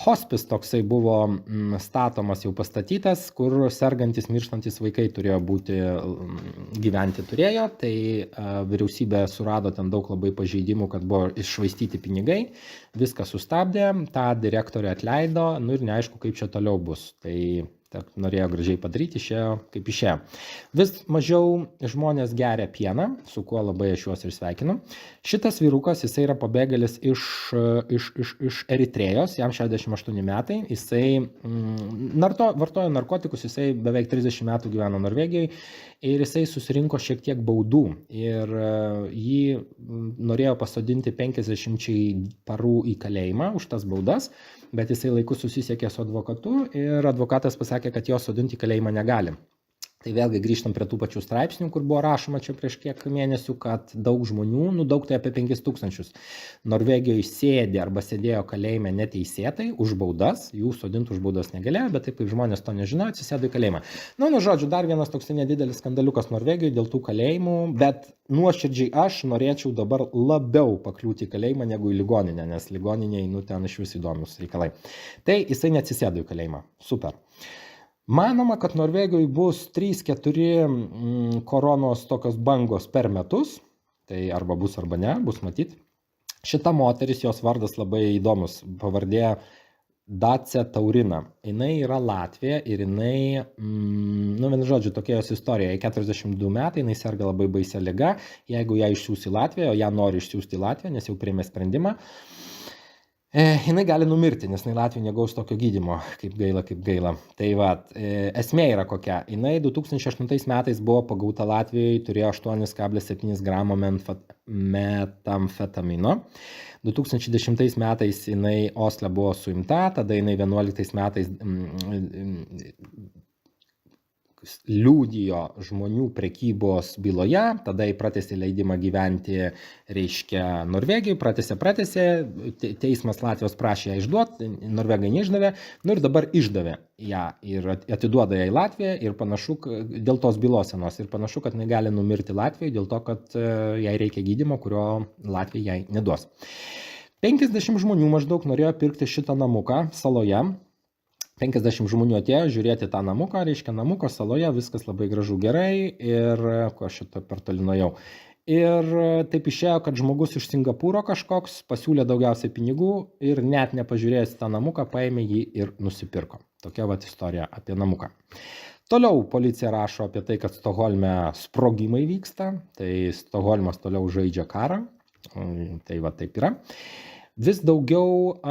Hospice toksai buvo statomas, jau pastatytas, kur sergantis, mirštantis vaikai turėjo būti, gyventi turėjo, tai vyriausybė surado ten daug labai pažeidimų, kad buvo iššvaistyti pinigai, viską sustabdė, tą direktorę atleido, ir neaišku, kaip čia toliau bus. Tai norėjo gražiai padaryti, išėjo kaip išėjo. Vis mažiau žmonės geria pieną, su kuo labai aš juos ir sveikinu. Šitas vyrukas, jisai yra pabėgėlis iš Eritrėjos, jam 68 metai, jisai vartojo narkotikus, jisai beveik 30 metų gyveno Norvegijoje ir jisai susirinko šiek tiek baudų ir jį norėjo pasodinti 50 parų į kalėjimą už tas baudas, bet jisai laiku susisiekė su advokatu ir advokatas pasakė, kad jo sodinti į kalėjimą negali. Tai vėlgi grįžtam prie tų pačių straipsnių, kur buvo rašoma čia prieš kiek mėnesių, kad daug žmonių, daug tai apie 5 000, Norvegijoje sėdė arba sėdėjo kalėjime neteisėtai už baudas, jų sodinti už baudas negalėjo, bet taip kaip žmonės to nežinojo, atsisėdo į kalėjimą. Žodžiu, dar vienas toks nedidelis skandaliukas Norvegijoje dėl tų kalėjimų, bet nuoširdžiai aš norėčiau dabar labiau pakliūti į kalėjimą negu į ligoninę, nes ligoniniai, ten iš vis įdomus reikalai. Tai jisai neatsisėdo į kalėjimą. Super. Manoma, kad Norvegijoje bus 3-4 koronos tokios bangos per metus, tai arba bus arba ne, bus matyti. Šita moteris, jos vardas labai įdomus, pavardė Dace Taurina. Jinai yra Latvija ir jinai, vienu žodžiu, tokia jos istorija, 42 metai, jinai serga labai baisia liga, jeigu ją išsiųs į Latviją, o ją nori išsiųsti į Latviją, nes jau priėmė sprendimą, jinai gali numirti, nes jinai Latvija negaus tokio gydymo, kaip gaila. Tai va, esmė yra kokia. Jinai 2008 metais buvo pagauta Latvijoje, turėjo 8,7 gramo metamfetamino. 2010 metais jinai Osle buvo suimta, tada jinai 11 metais liudijo žmonių prekybos byloje, tada jį pratęsė leidimą gyventi, reiškia, Norvegijai, pratęsė, teismas Latvijos prašė ją išduoti, Norvegai neišdavė, ir dabar išdavė ją ir atiduoda ją į Latviją ir panašu, dėl tos bylos senos, ir panašu, kad jinai gali numirti Latvijoje dėl to, kad jai reikia gydymo, kurio Latvija jai neduos. 50 žmonių maždaug norėjo pirkti šitą namuką saloje. 50 žmonių atėjo žiūrėti tą namuką, reiškia namuko saloje, viskas labai gražu gerai ir ko aš šito per toli nuėjau. Ir taip išėjo, kad žmogus iš Singapūro kažkoks pasiūlė daugiausiai pinigų ir net nepažiūrėjęs tą namuką, paėmė jį ir nusipirko. Tokia vat istorija apie namuką. Toliau policija rašo apie tai, kad Stokholme sprogimai vyksta, tai Stokholmas toliau žaidžia karą, tai va taip yra. Vis daugiau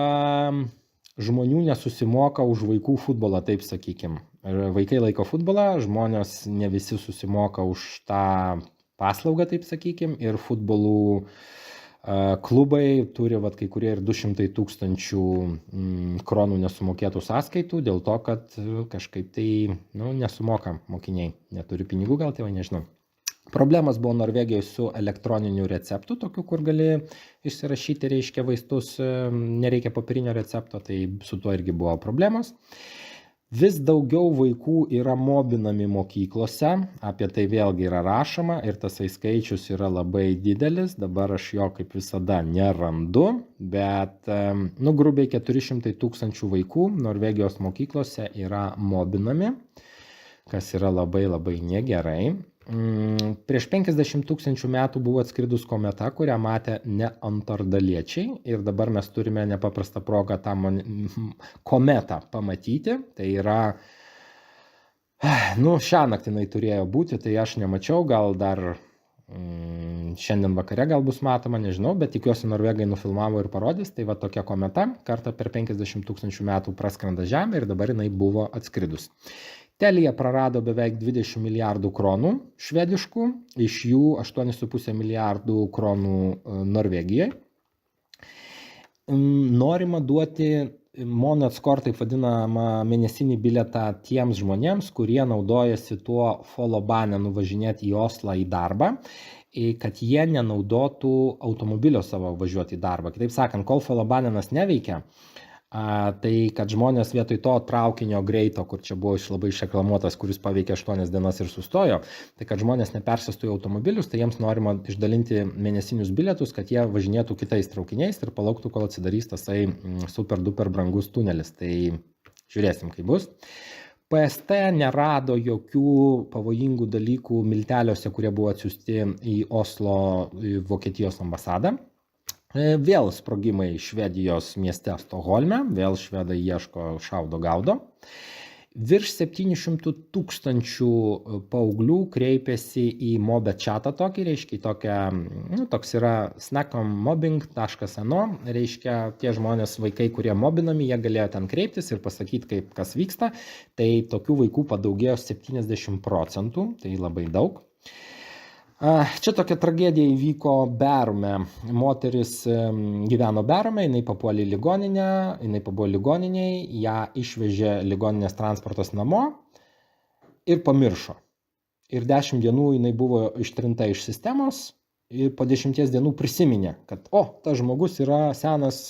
žmonių nesusimoka už vaikų futbolą, taip sakykim. Vaikai laiko futbolą, žmonės ne visi susimoka už tą paslaugą, taip sakykim, ir futbolų Klubai turi kai kurie ir 200 000 kronų nesumokėtų sąskaitų dėl to, kad kažkaip tai nesumoka mokiniai, neturi pinigų, gal tėvai, nežinau. Problemas buvo Norvegijoje su elektroniniu receptu, tokiu, kur gali išsirašyti, reiškia, vaistus, nereikia papirinio recepto, tai su tuo irgi buvo problemos. Vis daugiau vaikų yra mobinami mokyklose, apie tai vėlgi yra rašoma ir tas skaičius yra labai didelis, dabar aš jo kaip visada nerandu, bet grubiai 400 000 vaikų Norvegijos mokyklose yra mobinami, kas yra labai labai negerai. Prieš 50 000 metų buvo atskridus kometa, kurią matė neandertaliečiai ir dabar mes turime nepaprastą progą tą kometą pamatyti. Tai yra, šią naktį jinai turėjo būti, tai aš nemačiau, gal dar šiandien vakare gal bus matoma, nežinau, bet tikiuosi norvegai nufilmavo ir parodys. Tai va tokia kometa, kartą per 50 000 metų praskrenda Žemę ir dabar jinai buvo atskridus. Telia prarado beveik 20 milijardų kronų švediškų, iš jų 8,5 milijardų kronų Norvegijai. Norima duoti Månadskort, taip vadinamą mėnesinį bilietą tiems žmonėms, kurie naudojasi tuo Follobanen važinėti į Oslą į darbą, kad jie nenaudotų automobilio savo važiuoti į darbą. Kitaip sakant, kol Follobanenas neveikia, tai kad žmonės vietoj to traukinio greito, kur čia buvo labai išreklamuotas, kuris paveikė 8 dienas ir sustojo, tai kad žmonės nepersėstų į automobilius, tai jiems norima išdalinti mėnesinius bilietus, kad jie važinėtų kitais traukiniais ir palauktų, kol atsidarys tasai super duper brangus tunelis. Tai žiūrėsim, kaip bus. PST nerado jokių pavojingų dalykų milteliuose, kurie buvo atsiųsti į Oslo Vokietijos ambasadą. Vėl sprogimai Švedijos mieste Stokholme, vėl švedai ieško, šaudo, gaudo. Virš 700 000 paauglių kreipėsi į Mobe chatą tokį, reiškia, toks yra snackommobbing.no, reiškia, tie žmonės, vaikai, kurie mobinami, jie galėjo ten kreiptis ir pasakyti, kas vyksta. Tai tokių vaikų padaugėjo 70%, tai labai daug. Čia tokia tragedija įvyko Bærume. Moteris gyveno Bærume, jinai papuolė į ligoninę, jinai pabuvo ligoniniai, ją išvežė ligoninės transportas namo ir pamiršo. Ir 10 dienų jinai buvo ištrinta iš sistemos ir po 10 dienų prisiminė, kad tas žmogus yra senas,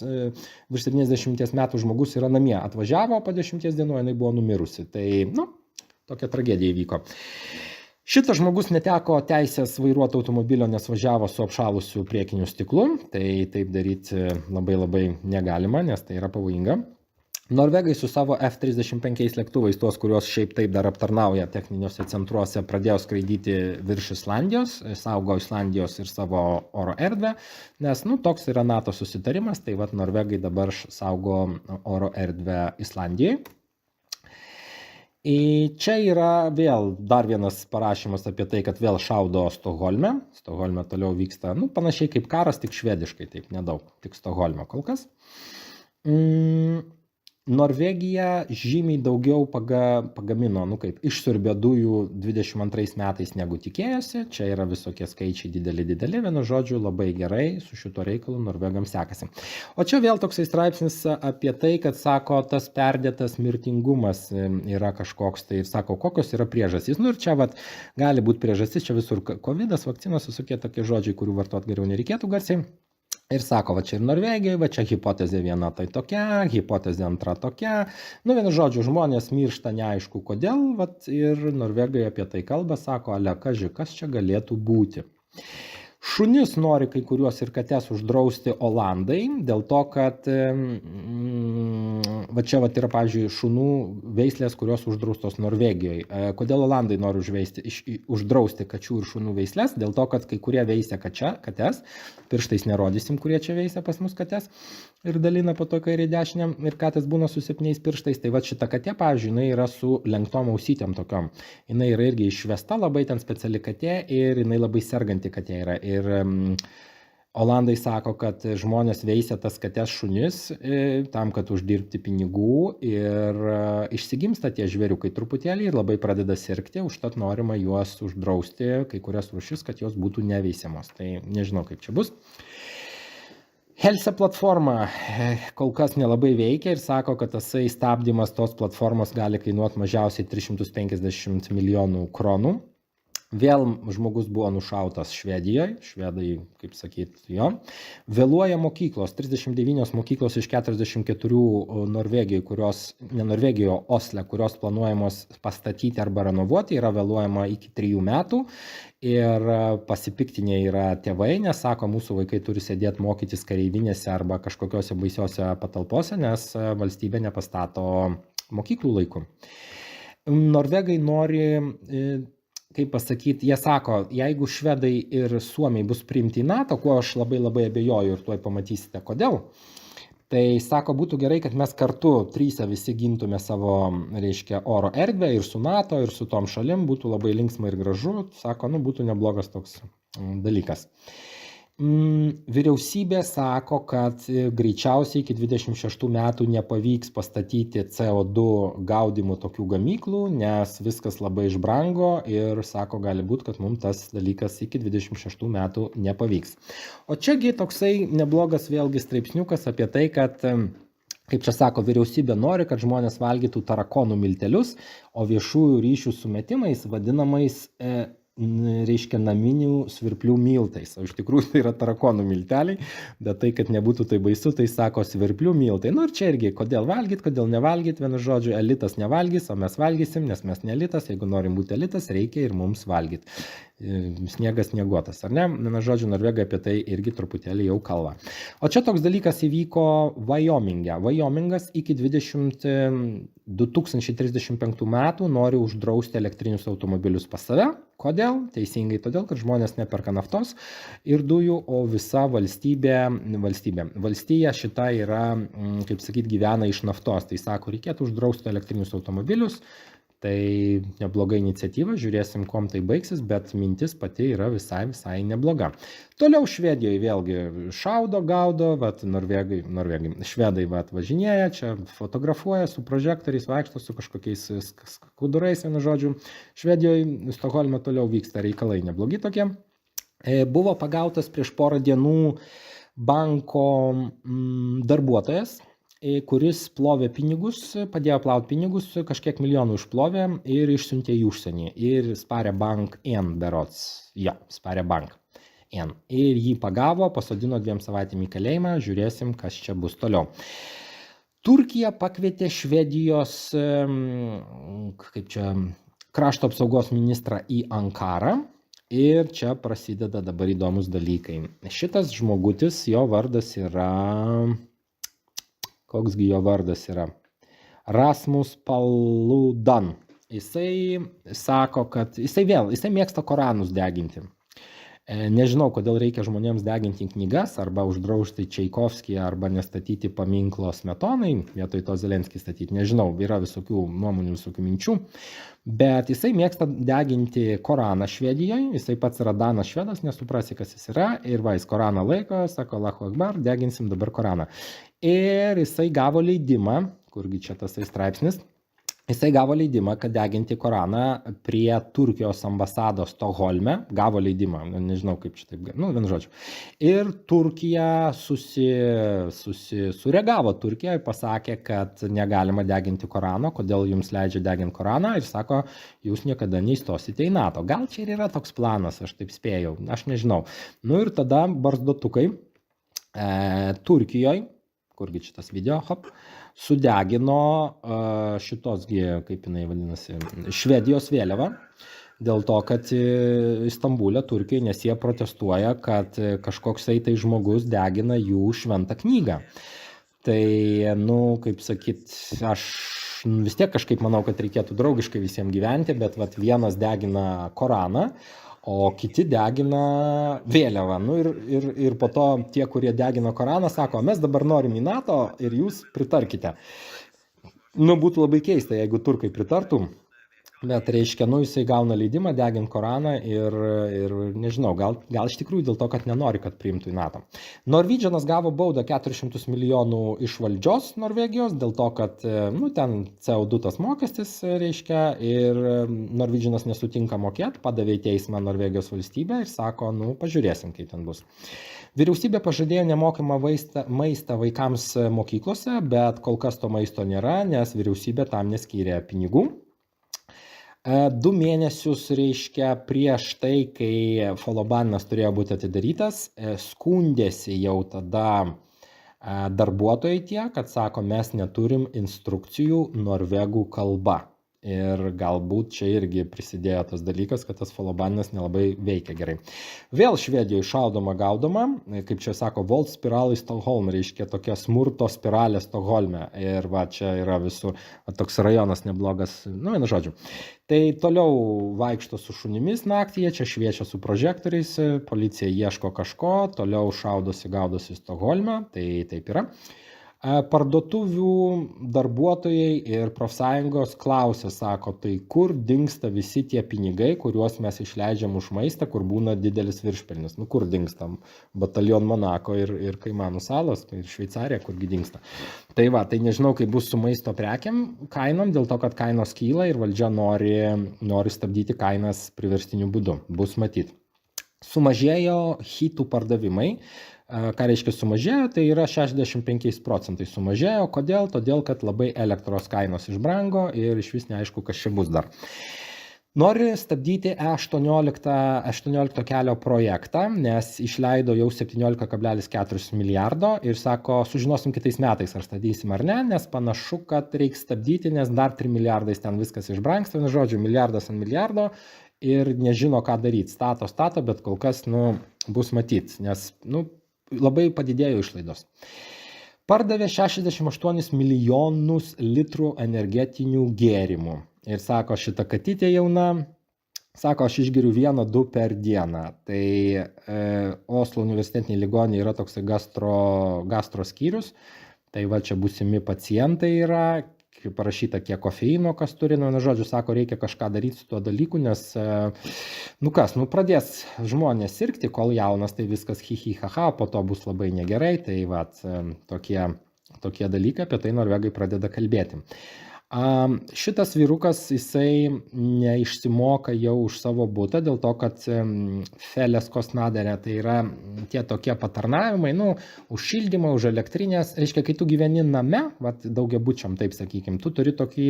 virš 70 metų žmogus yra namie. Atvažiavo, po 10 dienų jinai buvo numirusi. Tai, tokia tragedija įvyko. Šitas žmogus neteko teisės vairuoti automobilio, nes važiavo su apšalusiu priekiniu stiklu. Tai taip daryti labai labai negalima, nes tai yra pavojinga. Norvegai su savo F-35 lėktuvais, tuos, kuriuos šiaip taip dar aptarnauja techniniuose centruose, pradėjo skraidyti virš Islandijos, saugo Islandijos ir savo oro erdvę, nes toks yra NATO susitarimas, tai Norvegai dabar saugo oro erdvę Islandijai. Čia yra vėl dar vienas parašymas apie tai, kad vėl šaudo Stokholme. Stokholme toliau vyksta, panašiai kaip karas, tik švediškai, taip nedaug, tik Stokholme kol kas. Norvegija žymiai daugiau pagamino, išsiurbė dujų 22 metais negu tikėjosi. Čia yra visokie skaičiai dideli, vienu žodžiu, labai gerai su šito reikalu norvegams sekasi. O čia vėl toksai straipsnis apie tai, kad sako, tas perdėtas mirtingumas yra kažkoks, tai sako, kokios yra priežastys. Ir čia gali būti priežastys, čia visur covidas, vakcinos, visokie tokie žodžiai, kurių vartoti geriau nereikėtų garsiai. Ir sako, čia ir Norvegijoje, čia hipotezė viena tai tokia, hipotezė antra tokia. Vienu žodžiu, žmonės miršta neaišku kodėl, ir Norvegai apie tai kalba, sako, kas čia galėtų būti. Šunis nori kai kuriuos ir kates uždrausti Olandai, dėl to, kad čia yra, pavyzdžiui, šunų veislės, kurios uždraustos Norvegijoje. Kodėl Olandai nori uždrausti kačių ir šunų veislės? Dėl to, kad kai kurie veisia kates, pirštais nerodysim, kurie čia veisia pas mus kates, ir dalina po to kairį dešinę, ir katės būna su 7 pirštais. Tai šita katė, pavyzdžiui, jinai yra su lenktom ausytėm tokiom. Jinai yra irgi išvesta, labai ten speciali katė ir jinai labai serganti katė yra. Ir Olandai sako, kad žmonės veisia tas kates šunis tam, kad uždirbti pinigų, ir išsigimsta tie žvėriukai truputėlį ir labai pradeda sirgti, užtat norima juos uždrausti, kai kurias rūšis, kad jos būtų neveisiamos. Tai nežinau, kaip čia bus. Helse platforma kol kas nelabai veikia ir sako, kad tasai stabdymas tos platformos gali kainuoti mažiausiai 350 milijonų kronų. Vėl žmogus buvo nušautas Švedijoje, švedai, kaip sakyt, jo. Vėluoja mokyklos, 39 mokyklos iš 44 Norvegijoje, ne Norvegijoje, Osle, kurios planuojamos pastatyti arba renovuoti, yra vėluojama iki 3 metų. Ir pasipiktinė yra tėvai, nes sako, mūsų vaikai turi sėdėti mokytis kareivinėse arba kažkokiose baisiose patalpose, nes valstybė nepastato mokyklų laiku. Norvegai nori, kaip pasakyti, jie sako, jeigu švedai ir suomiai bus priimti į NATO, kuo aš labai abejoju ir tuoj pamatysite kodėl, tai sako, būtų gerai, kad mes kartu trysia visi gintume savo, reiškia, oro erdvę ir su NATO, ir su tom šalim, būtų labai linksma ir gražu, sako, būtų neblogas toks dalykas. Vyriausybė sako, kad greičiausiai iki 26 metų nepavyks pastatyti CO2 gaudimo tokių gamyklų, nes viskas labai išbrango ir sako, gali būti, kad mums tas dalykas iki 26 metų nepavyks. O čiagi toksai neblogas vėlgi straipsniukas apie tai, kad, kaip čia sako, vyriausybė nori, kad žmonės valgytų tarakonų miltelius, o viešųjų ryšių sumetimais vadinamais reiškia naminių svirplių miltais. O iš tikrųjų tai yra tarakonų milteliai, bet tai, kad nebūtų tai baisu, tai sako svirplių miltai. Ir čia irgi, kodėl valgyt, kodėl nevalgyt, vienu žodžiu, elitas nevalgys, o mes valgysim, nes mes ne elitas, jeigu norim būti elitas, reikia ir mums valgyt. Sniegas snieguotas, ar ne? Vienu žodžiu, Norvegai apie tai irgi truputėlį jau kalba. O čia toks dalykas įvyko Wyoming'e. Wyomingas iki 2035 metų nori uždrausti elektrinius automobilius pas save. Kodėl? Teisingai todėl, kad žmonės neperka naftos ir dujų, o visa valstija šita yra, kaip sakyt, gyvena iš naftos. Tai sako, reikėtų uždrausti elektrinius automobilius. Tai nebloga iniciatyva, žiūrėsim, kom tai baigsis, bet mintis pati yra visai nebloga. Toliau Švedijoje vėlgi šaudo, gaudo, švedai važinėja, čia fotografuoja su prožektoriais, vaikšto su kažkokiais skudurais, vienu žodžiu. Švedijoje, Stokholme toliau vyksta reikalai neblogi tokie. Buvo pagautas prieš porą dienų banko darbuotojas, kuris plovė pinigus, padėjo plauti pinigus, kažkiek milijonų išplovė ir išsiuntė į užsienį. Ir Sparebank N berods. Jo, Sparebank N. Ir jį pagavo, pasodino 2 savaitėm į kalėjimą, žiūrėsim, kas čia bus toliau. Turkija pakvietė Švedijos, krašto apsaugos ministrą į Ankarą. Ir čia prasideda dabar įdomus dalykai. Šitas žmogutis, jo vardas yra... Koksgi jo vardas yra? Rasmus Paludan. Jisai sako, kad jisai mėgsta Koranus deginti. Nežinau, kodėl reikia žmonėms deginti knygas, arba uždrausti Čaikovskį, arba nestatyti paminklo Smetonai, vietoj to Zelenskį statyti. Nežinau, yra visokių nuomonių, visokių minčių. Bet jisai mėgsta deginti Koraną Švedijoje, jisai pats yra danas švedas, nesuprasi, kas jis yra, ir jis Koraną laiko, sako, Allahu Akbar, deginsim dabar Koraną. Ir jisai gavo leidimą, kurgi čia tasai straipsnis, jisai gavo leidimą, kad deginti Koraną prie Turkijos ambasados Stokholme, gavo leidimą, nežinau kaip čia taip, vienu žodžiu. Ir Turkija sureagavo, Turkija pasakė, kad negalima deginti Korano, kodėl jums leidžia deginti Koraną, ir sako, jūs niekada neįstosite į NATO. Gal čia ir yra toks planas, aš taip spėjau, aš nežinau. Ir tada barzdotukai Turkijoje, kurgi šitas video, sudegino šitosgi, kaip jinai vadinasi, Švedijos vėliavą, dėl to, kad Istambulė, Turkijoje, nes jie protestuoja, kad kažkoksai tai žmogus degina jų šventą knygą. Tai, kaip sakyt, aš vis tiek kažkaip manau, kad reikėtų draugiškai visiems gyventi, bet vienas degina Koraną, o kiti degina vėliavą. Ir po to tie, kurie degina Koraną, sako, mes dabar norim į NATO ir jūs pritarkite. Būtų labai keista, jeigu turkai pritartų, Bet reiškia, nu jisai gauna leidimą deginti Koraną ir nežinau, gal iš tikrųjų dėl to, kad nenori, kad priimtų į NATO. Norwegianas gavo baudą 400 milijonų iš valdžios Norvegijos, dėl to, kad nu, ten CO2 tas mokestis reiškia ir Norwegianas nesutinka mokėti, padavė į teismą Norvegijos valstybę ir sako, nu pažiūrėsim, kaip ten bus. Vyriausybė pažadėjo nemokamą maistą vaikams mokyklose, bet kol kas to maisto nėra, nes vyriausybė tam neskyrė pinigų. 2 mėnesius, reiškia, prieš tai, kai Follobanas turėjo būti atidarytas, skundėsi jau tada darbuotojai tie, kad sako, mes neturim instrukcijų norvegų kalba. Ir galbūt čia irgi prisidėjo tas dalykas, kad tas Follobanas nelabai veikia gerai. Vėl Švedijoje šaudoma gaudoma, kaip čia sako, Volt spiralai Stokholm, reiškia tokia smurto spiralė Stokholme. Ir va, čia yra visur toks rajonas neblogas, nu vienu žodžiu. Tai toliau vaikšto su šunimis naktyje, čia šviečia su prožektoriais, policija ieško kažko, toliau šaudosi, gaudosi Stokholme, tai taip yra. Parduotuvių darbuotojai ir profsąjungos klausia, sako, tai kur dingsta visi tie pinigai, kuriuos mes išleidžiam už maistą, kur būna didelis viršpelnis. Nu kur dingstam? Bataljon Monako ir Kaimanų salos, ir Šveicarija, kurgi dingsta. Tai va, tai nežinau, kaip bus su maisto prekiam kainom, dėl to, kad kainos kyla ir valdžia nori stabdyti kainas priverstiniu būdu. Bus matyt. Sumažėjo hitų pardavimai. Ką reiškia sumažėjo, tai yra 65% sumažėjo. Kodėl? Todėl, kad labai elektros kainos išbrango ir iš vis neaišku, kas čia bus dar. Nori stabdyti E18 kelio projektą, nes išleido jau 17,4 milijardo ir sako, sužinosim kitais metais, ar stabdysim ar ne, nes panašu, kad reiks stabdyti, nes dar 3 milijardais ten viskas išbrangsta, vienu žodžiu, milijardas ant milijardo ir nežino, ką daryti. Stato, bet kol kas, bus matyt, nes, labai padidėjo išlaidos. Pardavė 68 milijonus litrų energetinių gėrimų. Ir sako, šita katytė jauna, sako, aš išgeriu 1-2 per dieną. Tai Oslo universitetiniai ligoninėje yra toks gastro skyrius. Tai va čia būsimi pacientai yra, parašyta, kiek kofeino kas turi, žodžiu, sako, reikia kažką daryti su tuo dalyku, nes, pradės žmonės sirgti, kol jaunas, tai viskas haha, po to bus labai negerai, tai va, tokie dalykai, apie tai norvegai pradeda kalbėti. Šitas vyrukas, jisai neišsimoka jau už savo butą, dėl to, kad Feles Kostnaderė, tai yra tie tokie patarnavimai, už šildymą, už elektrinės, reiškia, kai tu gyveni name, daugiabučiam, taip sakykim, tu turi tokį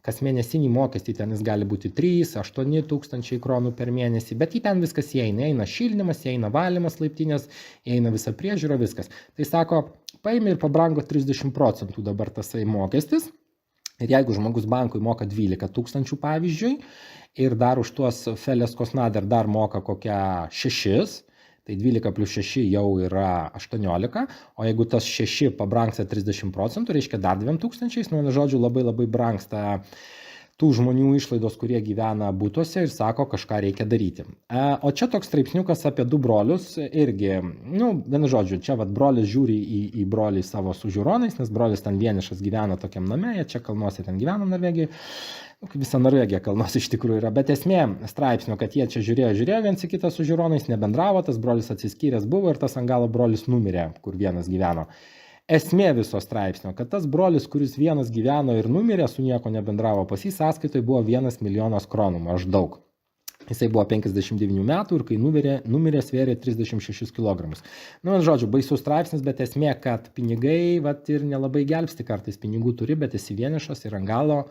kasmėnesinį mokestį, ten jis gali būti 3-8 tūkstančiai kronų per mėnesį, bet į ten viskas įeina šildymas, įeina valymas laiptinės, įeina visa priežiūra, viskas. Tai sako, paėmė ir pabrango 30% dabar tasai mokestis. Ir jeigu žmogus bankui moka 12 tūkstančių pavyzdžiui ir dar už tuos Feles Kostnader dar moka kokią 6, tai 12 plus 6 jau yra 18, o jeigu tas 6 pabrangsta 30%, reiškia dar 2 tūkstančiais, žodžiu, labai brangsta tų žmonių išlaidos, kurie gyvena būtuose ir sako, kažką reikia daryti. O čia toks straipsniukas apie 2 brolius irgi, vienu žodžiu, čia brolis žiūri į brolį savo su žiūronais, nes brolis ten vienišas gyvena tokiam name, jie čia kalnuose ten gyvena Norvegijai, visa Norvegija kalnuose iš tikrųjų yra, bet esmė straipsnio, kad jie čia žiūrėjo viens į kitą su žiūronais, nebendravo, tas brolis atsiskyręs buvo ir tas ant galo brolis numirė, kur vienas gyveno. Esmė viso straipsnio, kad tas brolis, kuris vienas gyveno ir numirė, su nieko nebendravo, pas jį sąskaitoje buvo 1 milijonas kronų, maždaug. Jisai buvo 59 metų ir kai numirė svėrė 36 kg. Žodžiu, baisus straipsnis, bet esmė, kad pinigai ir nelabai gelbsti, kartais pinigų turi, bet esi vienišas ir ant galo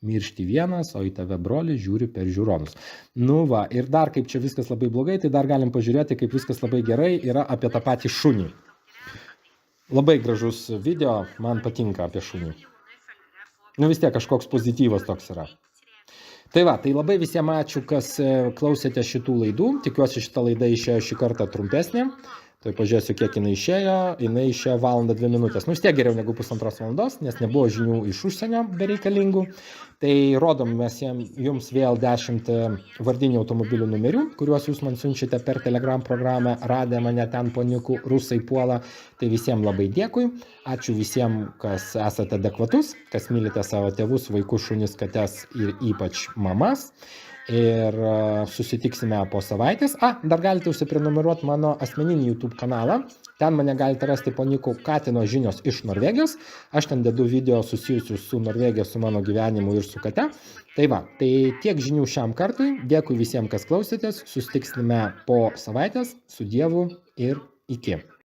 miršti vienas, o į tave brolį žiūri per žiūronus. Ir dar kaip čia viskas labai blogai, tai dar galim pažiūrėti, kaip viskas labai gerai yra apie tą patį šunį. Labai gražus video, man patinka apie šunį. Vis tiek kažkoks pozityvas toks yra. Tai labai visiems ačiū, kas klausėte šitų laidų. Tikiuosi šitą laidą išėjo šį kartą trumpesnė. Tai pažiūrėsiu, kiek jinai išėjo 1:02 minutės. Nu, vis tiek geriau negu 1,5 valandos, nes nebuvo žinių iš užsienio bereikalingų. Tai rodom mes jums vėl 10 vardinių automobilių numerių, kuriuos jūs man siunčiate per Telegram programą, radę mane ten poniukų rusai puola. Tai visiems labai dėkui. Ačiū visiems, kas esate adekvatus, kas mylite savo tėvus, vaikus, šunis, kates ir ypač mamas. Ir susitiksime po savaitės. Dar galite užsiprenumeruoti mano asmeninį YouTube kanalą. Ten mane galite rasti po niku Katino žinios iš Norvegijos. Aš ten dedu video susijusius su Norvegija, su mano gyvenimu ir su kate. Tai va, tai tiek žinių šiam kartui. Dėkui visiems, kas klausėtės. Susitiksime po savaitės. Su Dievu ir iki.